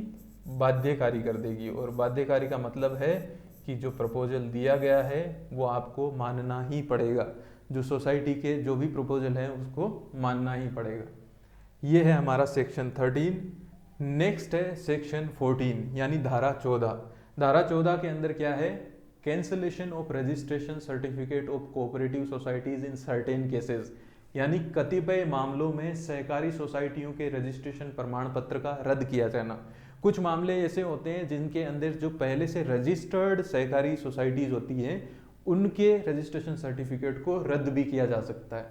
बाध्यकारी कर देगी। और बाध्यकारी का मतलब है कि जो प्रपोजल दिया गया है वो आपको मानना ही पड़ेगा, जो सोसाइटी के जो भी प्रपोजल है उसको मानना ही पड़ेगा। ये है हमारा सेक्शन 13। नेक्स्ट है सेक्शन 14 यानी धारा 14। धारा 14 के अंदर क्या है, cancellation of registration certificate of cooperative societies in certain cases, यानी कतिपय मामलों में सहकारी सोसाइटियों के रजिस्ट्रेशन प्रमाण पत्र का रद्द किया जाना। कुछ मामले ऐसे होते हैं जिनके अंदर जो पहले से रजिस्टर्ड सहकारी सोसाइटीज होती हैं उनके रजिस्ट्रेशन सर्टिफिकेट को रद्द भी किया जा सकता है।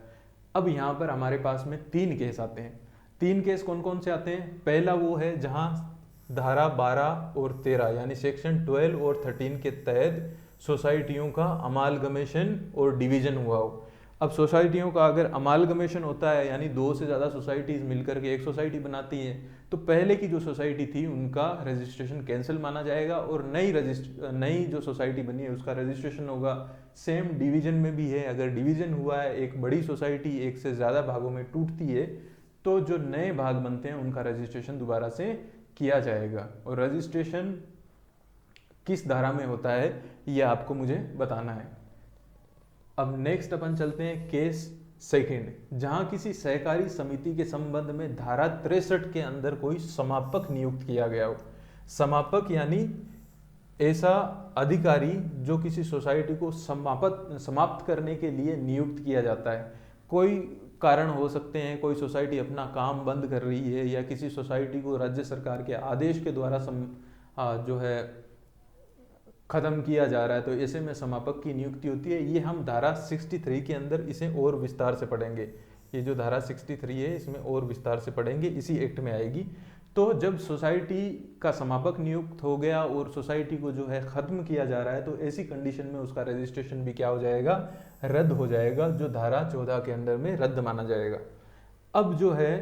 अब यहाँ पर हमारे पास में 3 केस आते हैं। 3 केस कौन कौन से आते हैं, पहला वो है जहाँ धारा 12 और 13 यानी सेक्शन 12 और 13 के तहत सोसाइटियों का अमालगमेशन और डिवीजन हुआ हो। अब सोसाइटियों का अगर अमालगमेशन होता है यानी 2 से ज़्यादा सोसाइटीज़ मिलकर के एक सोसाइटी बनाती हैं, तो पहले की जो सोसाइटी थी उनका रजिस्ट्रेशन कैंसिल माना जाएगा और नई जो सोसाइटी बनी है उसका रजिस्ट्रेशन होगा। सेम डिवीजन में भी है, अगर डिवीजन हुआ है, एक बड़ी सोसाइटी एक से ज़्यादा भागों में टूटती है, तो जो नए भाग बनते हैं उनका रजिस्ट्रेशन दोबारा से किया जाएगा। और रजिस्ट्रेशन किस धारा में होता है ये आपको मुझे बताना है। अब नेक्स्ट अपन चलते हैं केस सेकंड, जहां किसी सहकारी समिति के संबंध में धारा 63 के अंदर कोई समापक नियुक्त किया गया हो। समापक यानी ऐसा अधिकारी जो किसी सोसाइटी को समाप्त करने के लिए नियुक्त किया जाता है। कोई कारण हो सकते हैं, कोई सोसाइटी अपना काम बंद कर रही है या किसी सोसाइटी को राज्य सरकार के आदेश के द्वारा जो है ख़त्म किया जा रहा है, तो ऐसे में समापक की नियुक्ति होती है। ये हम धारा 63 के अंदर इसे और विस्तार से पढ़ेंगे। ये जो धारा 63 है इसमें और विस्तार से पढ़ेंगे, इसी एक्ट में आएगी। तो जब सोसाइटी का समापक नियुक्त हो गया और सोसाइटी को जो है ख़त्म किया जा रहा है, तो ऐसी कंडीशन में उसका रजिस्ट्रेशन भी क्या हो जाएगा, रद्द हो जाएगा, जो धारा 14 के अंदर में रद्द माना जाएगा। अब जो है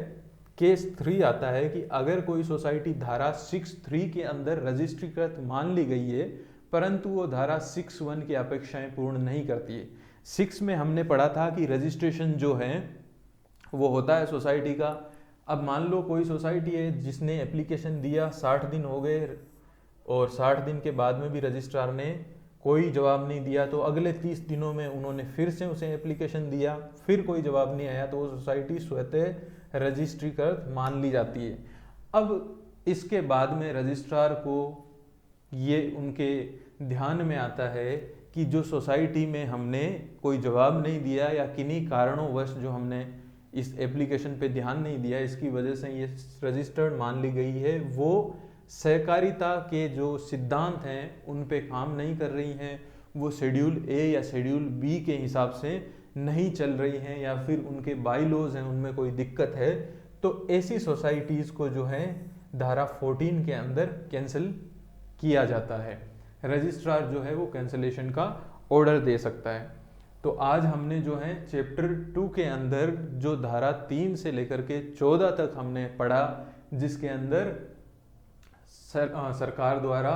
केस 3 आता है कि अगर कोई सोसाइटी धारा 63 के अंदर रजिस्ट्रीकृत मान ली गई है, परंतु वो धारा 61 की अपेक्षाएं पूर्ण नहीं करती है। 6 में हमने पढ़ा था कि रजिस्ट्रेशन जो है वो होता है सोसाइटी का। अब मान लो कोई सोसाइटी है जिसने एप्लीकेशन दिया, 60 दिन हो गए और 60 दिन के बाद में भी रजिस्ट्रार ने कोई जवाब नहीं दिया, तो अगले 30 दिनों में उन्होंने फिर से उसे एप्लीकेशन दिया, फिर कोई जवाब नहीं आया, तो वो सोसाइटी स्वतः रजिस्ट्रीकृत मान ली जाती है। अब इसके बाद में रजिस्ट्रार को ये उनके ध्यान में आता है कि जो सोसाइटी में हमने कोई जवाब नहीं दिया या किन्हीं कारणोंवश जो हमने इस एप्लीकेशन पे ध्यान नहीं दिया, इसकी वजह से ये रजिस्टर्ड मान ली गई है, वो सहकारिता के जो सिद्धांत हैं उन पे काम नहीं कर रही हैं, वो शेड्यूल ए या शेड्यूल बी के हिसाब से नहीं चल रही हैं, या फिर उनके बाईलॉज हैं उनमें कोई दिक्कत है, तो ऐसी सोसाइटीज़ को जो है धारा 14 के अंदर कैंसिल किया जाता है। रजिस्ट्रार जो है वो कैंसिलेशन का ऑर्डर दे सकता है। तो आज हमने जो है चैप्टर 2 के अंदर जो धारा 3 से लेकर के 14 तक हमने पढ़ा, जिसके अंदर सरकार द्वारा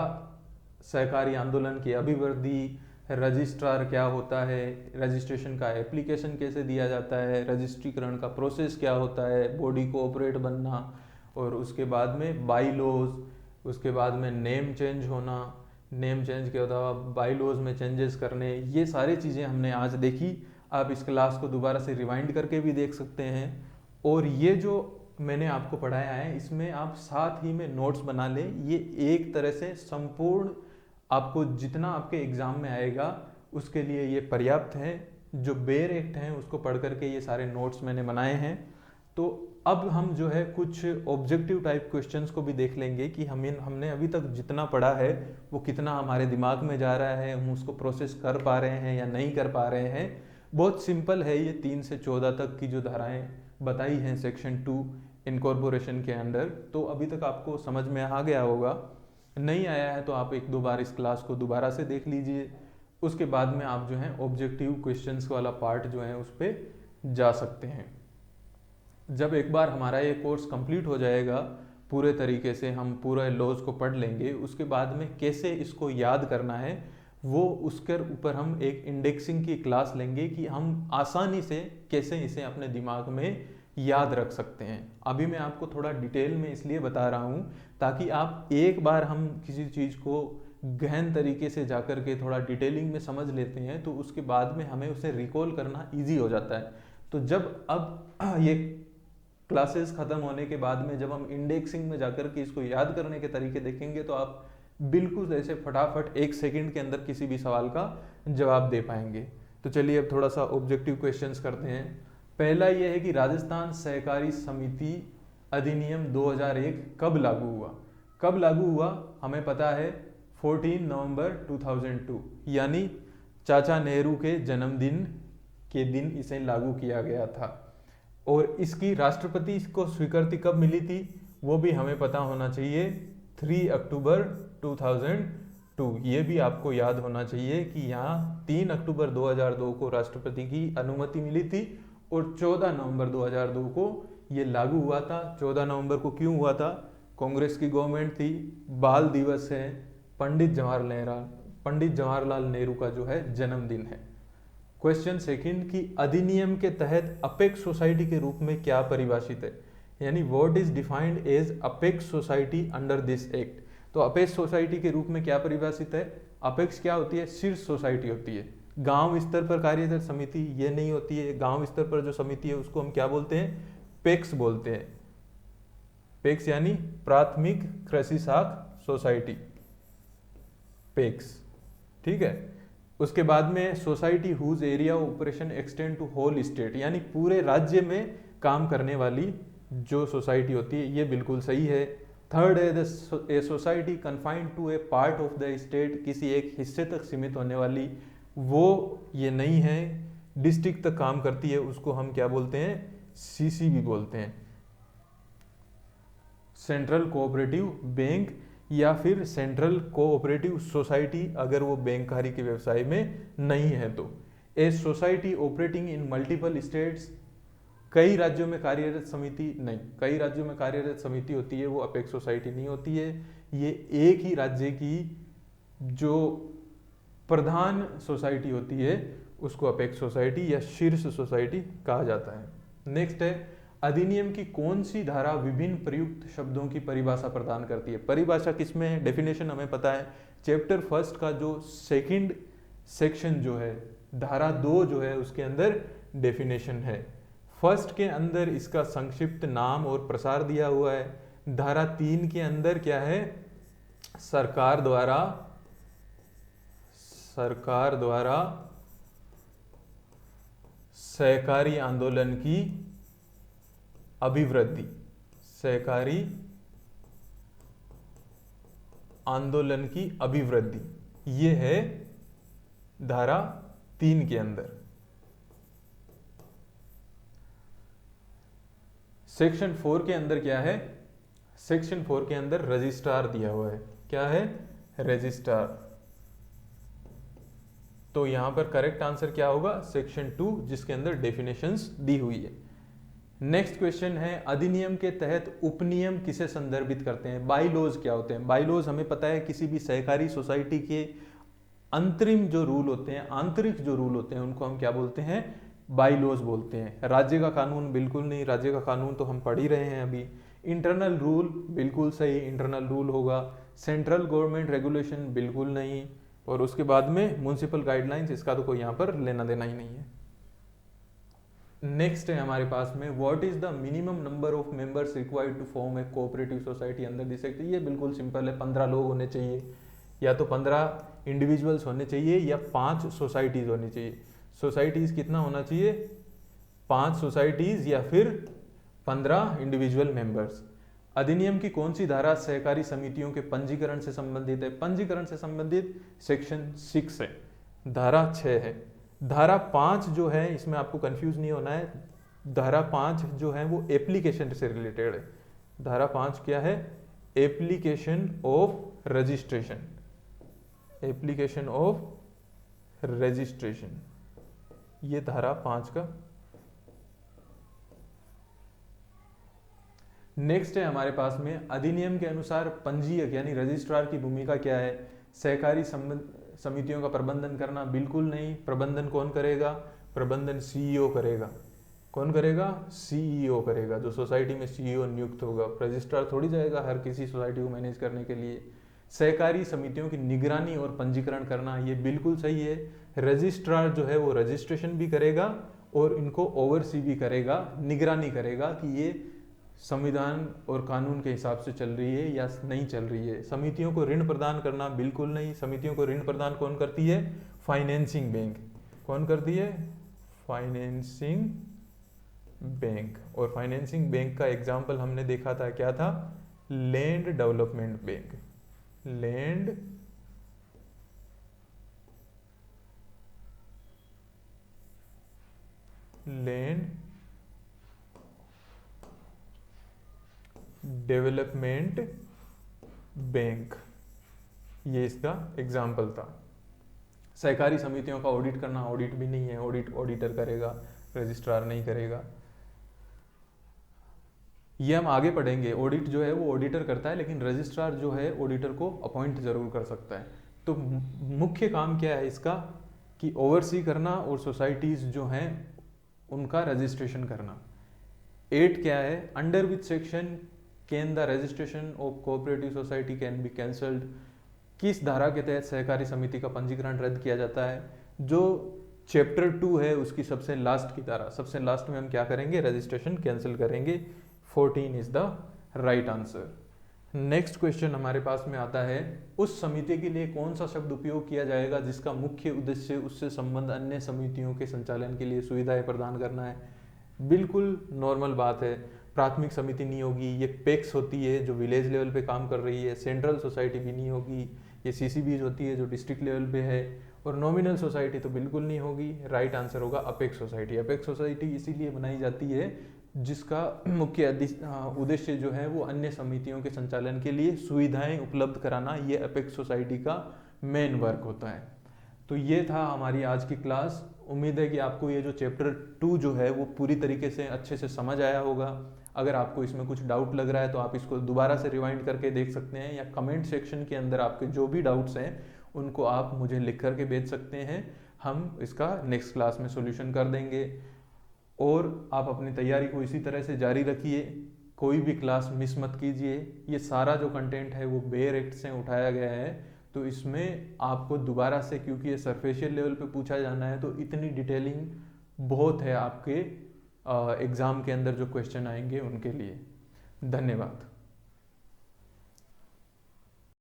सहकारी आंदोलन की अभिवृद्धि, रजिस्ट्रार क्या होता है, रजिस्ट्रेशन का एप्लीकेशन कैसे दिया जाता है, रजिस्ट्रीकरण का प्रोसेस क्या होता है, बॉडी को ऑपरेट बनना, और उसके बाद में बाईलॉज, उसके बाद में नेम चेंज होना, नेम चेंज के अलावा बाईलॉज में चेंजेस करने, ये सारी चीज़ें हमने आज देखी। आप इस क्लास को दोबारा से रिवाइंड करके भी देख सकते हैं। और ये जो मैंने आपको पढ़ाया है इसमें आप साथ ही में नोट्स बना लें। ये एक तरह से संपूर्ण आपको जितना आपके एग्ज़ाम में आएगा उसके लिए ये पर्याप्त है। जो बेयर एक्ट हैं उसको पढ़ करके ये सारे नोट्स मैंने बनाए हैं। तो अब हम जो है कुछ ऑब्जेक्टिव टाइप क्वेश्चंस को भी देख लेंगे कि हमने अभी तक जितना पढ़ा है वो कितना हमारे दिमाग में जा रहा है, हम उसको प्रोसेस कर पा रहे हैं या नहीं कर पा रहे हैं। बहुत सिंपल है ये 3 से 14 तक की जो धाराएं बताई हैं सेक्शन 2 इनकॉर्पोरेशन के अंडर, तो अभी तक आपको समझ में आ गया होगा। नहीं आया है तो आप 1-2 बार इस क्लास को दोबारा से देख लीजिए। उसके बाद में आप जो है ऑब्जेक्टिव क्वेश्चंस वाला पार्ट जो है उस पर जा सकते हैं। जब एक बार हमारा ये कोर्स कंप्लीट हो जाएगा, पूरे तरीके से हम पूरे लॉज को पढ़ लेंगे, उसके बाद में कैसे इसको याद करना है वो उसके ऊपर हम एक इंडेक्सिंग की क्लास लेंगे कि हम आसानी से कैसे इसे अपने दिमाग में याद रख सकते हैं। अभी मैं आपको थोड़ा डिटेल में इसलिए बता रहा हूँ ताकि आप एक बार हम किसी चीज़ को गहन तरीके से जाकर के थोड़ा डिटेलिंग में समझ लेते हैं तो उसके बाद में हमें उसे रिकॉल करना ईजी हो जाता है। तो जब अब ये क्लासेस ख़त्म होने के बाद में जब हम इंडेक्सिंग में जाकर के इसको याद करने के तरीके देखेंगे तो आप बिल्कुल ऐसे फटाफट 1 सेकंड के अंदर किसी भी सवाल का जवाब दे पाएंगे। तो चलिए अब थोड़ा सा ऑब्जेक्टिव क्वेश्चंस करते हैं। पहला ये है कि राजस्थान सहकारी समिति अधिनियम 2001 कब लागू हुआ? कब लागू हुआ हमें पता है, 14 नवंबर 2002, यानी चाचा नेहरू के जन्मदिन के दिन इसे लागू किया गया था। और इसकी राष्ट्रपति को स्वीकृति कब मिली थी वो भी हमें पता होना चाहिए, 3 अक्टूबर 2002। ये भी आपको याद होना चाहिए कि यहाँ 3 अक्टूबर 2002 को राष्ट्रपति की अनुमति मिली थी और 14 नवंबर 2002 को ये लागू हुआ था। 14 नवंबर को क्यों हुआ था? कांग्रेस की गवर्नमेंट थी, बाल दिवस है, पंडित जवाहरलाल नेहरू का जो है जन्मदिन है। क्वेश्चन सेकंड कि अधिनियम के तहत अपेक्स सोसाइटी के रूप में क्या परिभाषित है, यानी what is defined as apex society under this act. तो अपेक्स सोसाइटी के रूप में क्या परिभाषित है? अपेक्स क्या होती है? शीर्ष सोसाइटी होती है। गांव स्तर पर कार्यरत समिति ये नहीं होती है। गांव स्तर पर जो समिति है उसको हम क्या बोलते हैं? पेक्स बोलते हैं। पेक्स यानी प्राथमिक कृषि साख सोसाइटी। अपेक्स, ठीक है। उसके बाद में society whose area operation extend to whole state, यानी पूरे राज्य में काम करने वाली जो सोसाइटी होती है, ये बिल्कुल सही है। थर्ड है a society confined to a part of the state, किसी एक हिस्से तक सीमित होने वाली, वो ये नहीं है। डिस्ट्रिक्ट तक काम करती है, उसको हम क्या बोलते हैं, सीसीबी बोलते हैं, सेंट्रल कोऑपरेटिव बैंक, या फिर सेंट्रल कोऑपरेटिव सोसाइटी अगर वो बैंककारी के व्यवसाय में नहीं है तो। A society operating in multiple states, कई राज्यों में कार्यरत समिति नहीं, कई राज्यों में कार्यरत समिति होती है, वो अपेक्स सोसाइटी नहीं होती है। ये एक ही राज्य की जो प्रधान सोसाइटी होती है उसको अपेक्स सोसाइटी या शीर्ष सोसाइटी कहा जाता है। नेक्स्ट है अधिनियम की कौन सी धारा विभिन्न प्रयुक्त शब्दों की परिभाषा प्रदान करती है। परिभाषा किसमें है, डेफिनेशन हमें पता है, चैप्टर फर्स्ट का जो सेकंड सेक्शन जो है, धारा 2 जो है उसके अंदर डेफिनेशन है। फर्स्ट के अंदर इसका संक्षिप्त नाम और प्रसार दिया हुआ है। धारा 3 के अंदर क्या है, सरकार द्वारा सहकारी आंदोलन की अभिवृद्धि, सहकारी आंदोलन की अभिवृद्धि, ये है धारा 3 के अंदर। सेक्शन 4 के अंदर क्या है, सेक्शन 4 के अंदर रजिस्ट्रार दिया हुआ है। क्या है, रजिस्ट्रार। तो यहां पर करेक्ट आंसर क्या होगा, सेक्शन 2, जिसके अंदर डेफिनेशंस दी हुई है। नेक्स्ट क्वेश्चन है अधिनियम के तहत उपनियम किसे संदर्भित करते हैं। बाईलॉज क्या होते हैं। बाईलॉज हमें पता है किसी भी सहकारी सोसाइटी के अंतरिम जो रूल होते हैं, आंतरिक जो रूल होते हैं, उनको हम क्या बोलते हैं, बाईलॉज बोलते हैं। राज्य का कानून बिल्कुल नहीं, राज्य का कानून तो हम पढ़ ही रहे हैं अभी। इंटरनल रूल बिल्कुल सही, इंटरनल रूल होगा। सेंट्रल गवर्नमेंट रेगुलेशन बिल्कुल नहीं। और उसके बाद में म्युनिसिपल गाइडलाइंस, इसका तो कोई यहाँ पर लेना देना ही नहीं है। नेक्स्ट है हमारे पास में what is the minimum number of members required to form a cooperative society under this act. ये बिल्कुल सिंपल है, 15 लोग होने चाहिए, या तो 15 इंडिविजुअल्स होने चाहिए या 5 सोसाइटीज होनी चाहिए। सोसाइटीज कितना होना चाहिए, 5 सोसाइटीज या फिर 15 इंडिविजुअल मेंबर्स। अधिनियम की कौन सी धारा सहकारी समितियों के पंजीकरण से संबंधित है। पंजीकरण से संबंधित सेक्शन 6 है, धारा 6 है। धारा 5 जो है, इसमें आपको कंफ्यूज नहीं होना है, धारा 5 जो है वो एप्लीकेशन से रिलेटेड है। धारा 5 क्या है, application of registration, application of registration, ये धारा 5 का। नेक्स्ट है हमारे पास में अधिनियम के अनुसार पंजीयक यानी रजिस्ट्रार की भूमिका क्या है। सहकारी समितियों का प्रबंधन करना बिल्कुल नहीं। प्रबंधन कौन करेगा, प्रबंधन सीईओ करेगा। कौन करेगा, सीईओ करेगा, जो सोसाइटी में सीईओ नियुक्त होगा। रजिस्ट्रार थोड़ी जाएगा हर किसी सोसाइटी को मैनेज करने के लिए। सहकारी समितियों की निगरानी और पंजीकरण करना, ये बिल्कुल सही है। रजिस्ट्रार जो है वो रजिस्ट्रेशन भी करेगा और इनको ओवरसी भी करेगा, निगरानी करेगा कि ये संविधान और कानून के हिसाब से चल रही है या नहीं चल रही है। समितियों को ऋण प्रदान करना बिल्कुल नहीं। समितियों को ऋण प्रदान कौन करती है, फाइनेंसिंग बैंक। कौन करती है, फाइनेंसिंग बैंक। और फाइनेंसिंग बैंक का एग्जाम्पल हमने देखा था, क्या था, land development bank. Land development bank, ये इसका एग्जाम्पल था। सहकारी समितियों का ऑडिट करना, ऑडिट भी नहीं है, ऑडिट ऑडिटर करेगा, रजिस्ट्रार नहीं करेगा। ये हम आगे पढ़ेंगे। ऑडिट जो है वो ऑडिटर करता है, लेकिन रजिस्ट्रार जो है ऑडिटर को अपॉइंट जरूर कर सकता है। तो मुख्य काम क्या है इसका, कि ओवरसी करना और सोसाइटीज जो हैं उनका रजिस्ट्रेशन करना। 8 क्या है, under which section can the registration of cooperative society can be cancelled. किस धारा के तहत सहकारी समिति का पंजीकरण रद्द किया जाता है। जो चैप्टर 2 है उसकी सबसे लास्ट की धारा, सबसे लास्ट में हम क्या करेंगे, रजिस्ट्रेशन कैंसिल करेंगे। 14 is the right answer. Next question हमारे पास में आता है, उस समिति के लिए कौन सा शब्द उपयोग किया जाएगा जिसका मुख्य उद्देश्य उससे संबंध अन्य समितियों के संचालन के लिए सुविधाएं प्रदान करना है। बिल्कुल नॉर्मल बात है, प्राथमिक समिति नहीं होगी, ये पेक्स होती है जो विलेज लेवल पे काम कर रही है, सेंट्रल सोसाइटी भी नहीं होगी, ये सीसीबीज होती है जो डिस्ट्रिक्ट लेवल पे है, और नॉमिनल सोसाइटी तो बिल्कुल नहीं होगी। राइट आंसर होगा अपेक्स सोसाइटी। अपेक्स सोसाइटी इसीलिए बनाई जाती है जिसका मुख्य उद्देश्य जो है वो अन्य समितियों के संचालन के लिए सुविधाएं उपलब्ध कराना, ये अपेक्स सोसाइटी का मेन वर्क होता है। तो ये था हमारी आज की क्लास। उम्मीद है कि आपको ये जो चैप्टर 2 जो है वो पूरी तरीके से अच्छे से समझ आया होगा। अगर आपको इसमें कुछ डाउट लग रहा है तो आप इसको दोबारा से रिवाइंड करके देख सकते हैं, या कमेंट सेक्शन के अंदर आपके जो भी डाउट्स हैं उनको आप मुझे लिख करके भेज सकते हैं। हम इसका नेक्स्ट क्लास में सॉल्यूशन कर देंगे। और आप अपनी तैयारी को इसी तरह से जारी रखिए, कोई भी क्लास मिस मत कीजिए। ये सारा जो कंटेंट है वो बेयर एक्ट से उठाया गया है, तो इसमें आपको दोबारा से, क्योंकि ये सरफेशियल लेवल पे पूछा जाना है, तो इतनी डिटेलिंग बहुत है आपके एग्ज़ाम के अंदर जो क्वेश्चन आएंगे उनके लिए। धन्यवाद।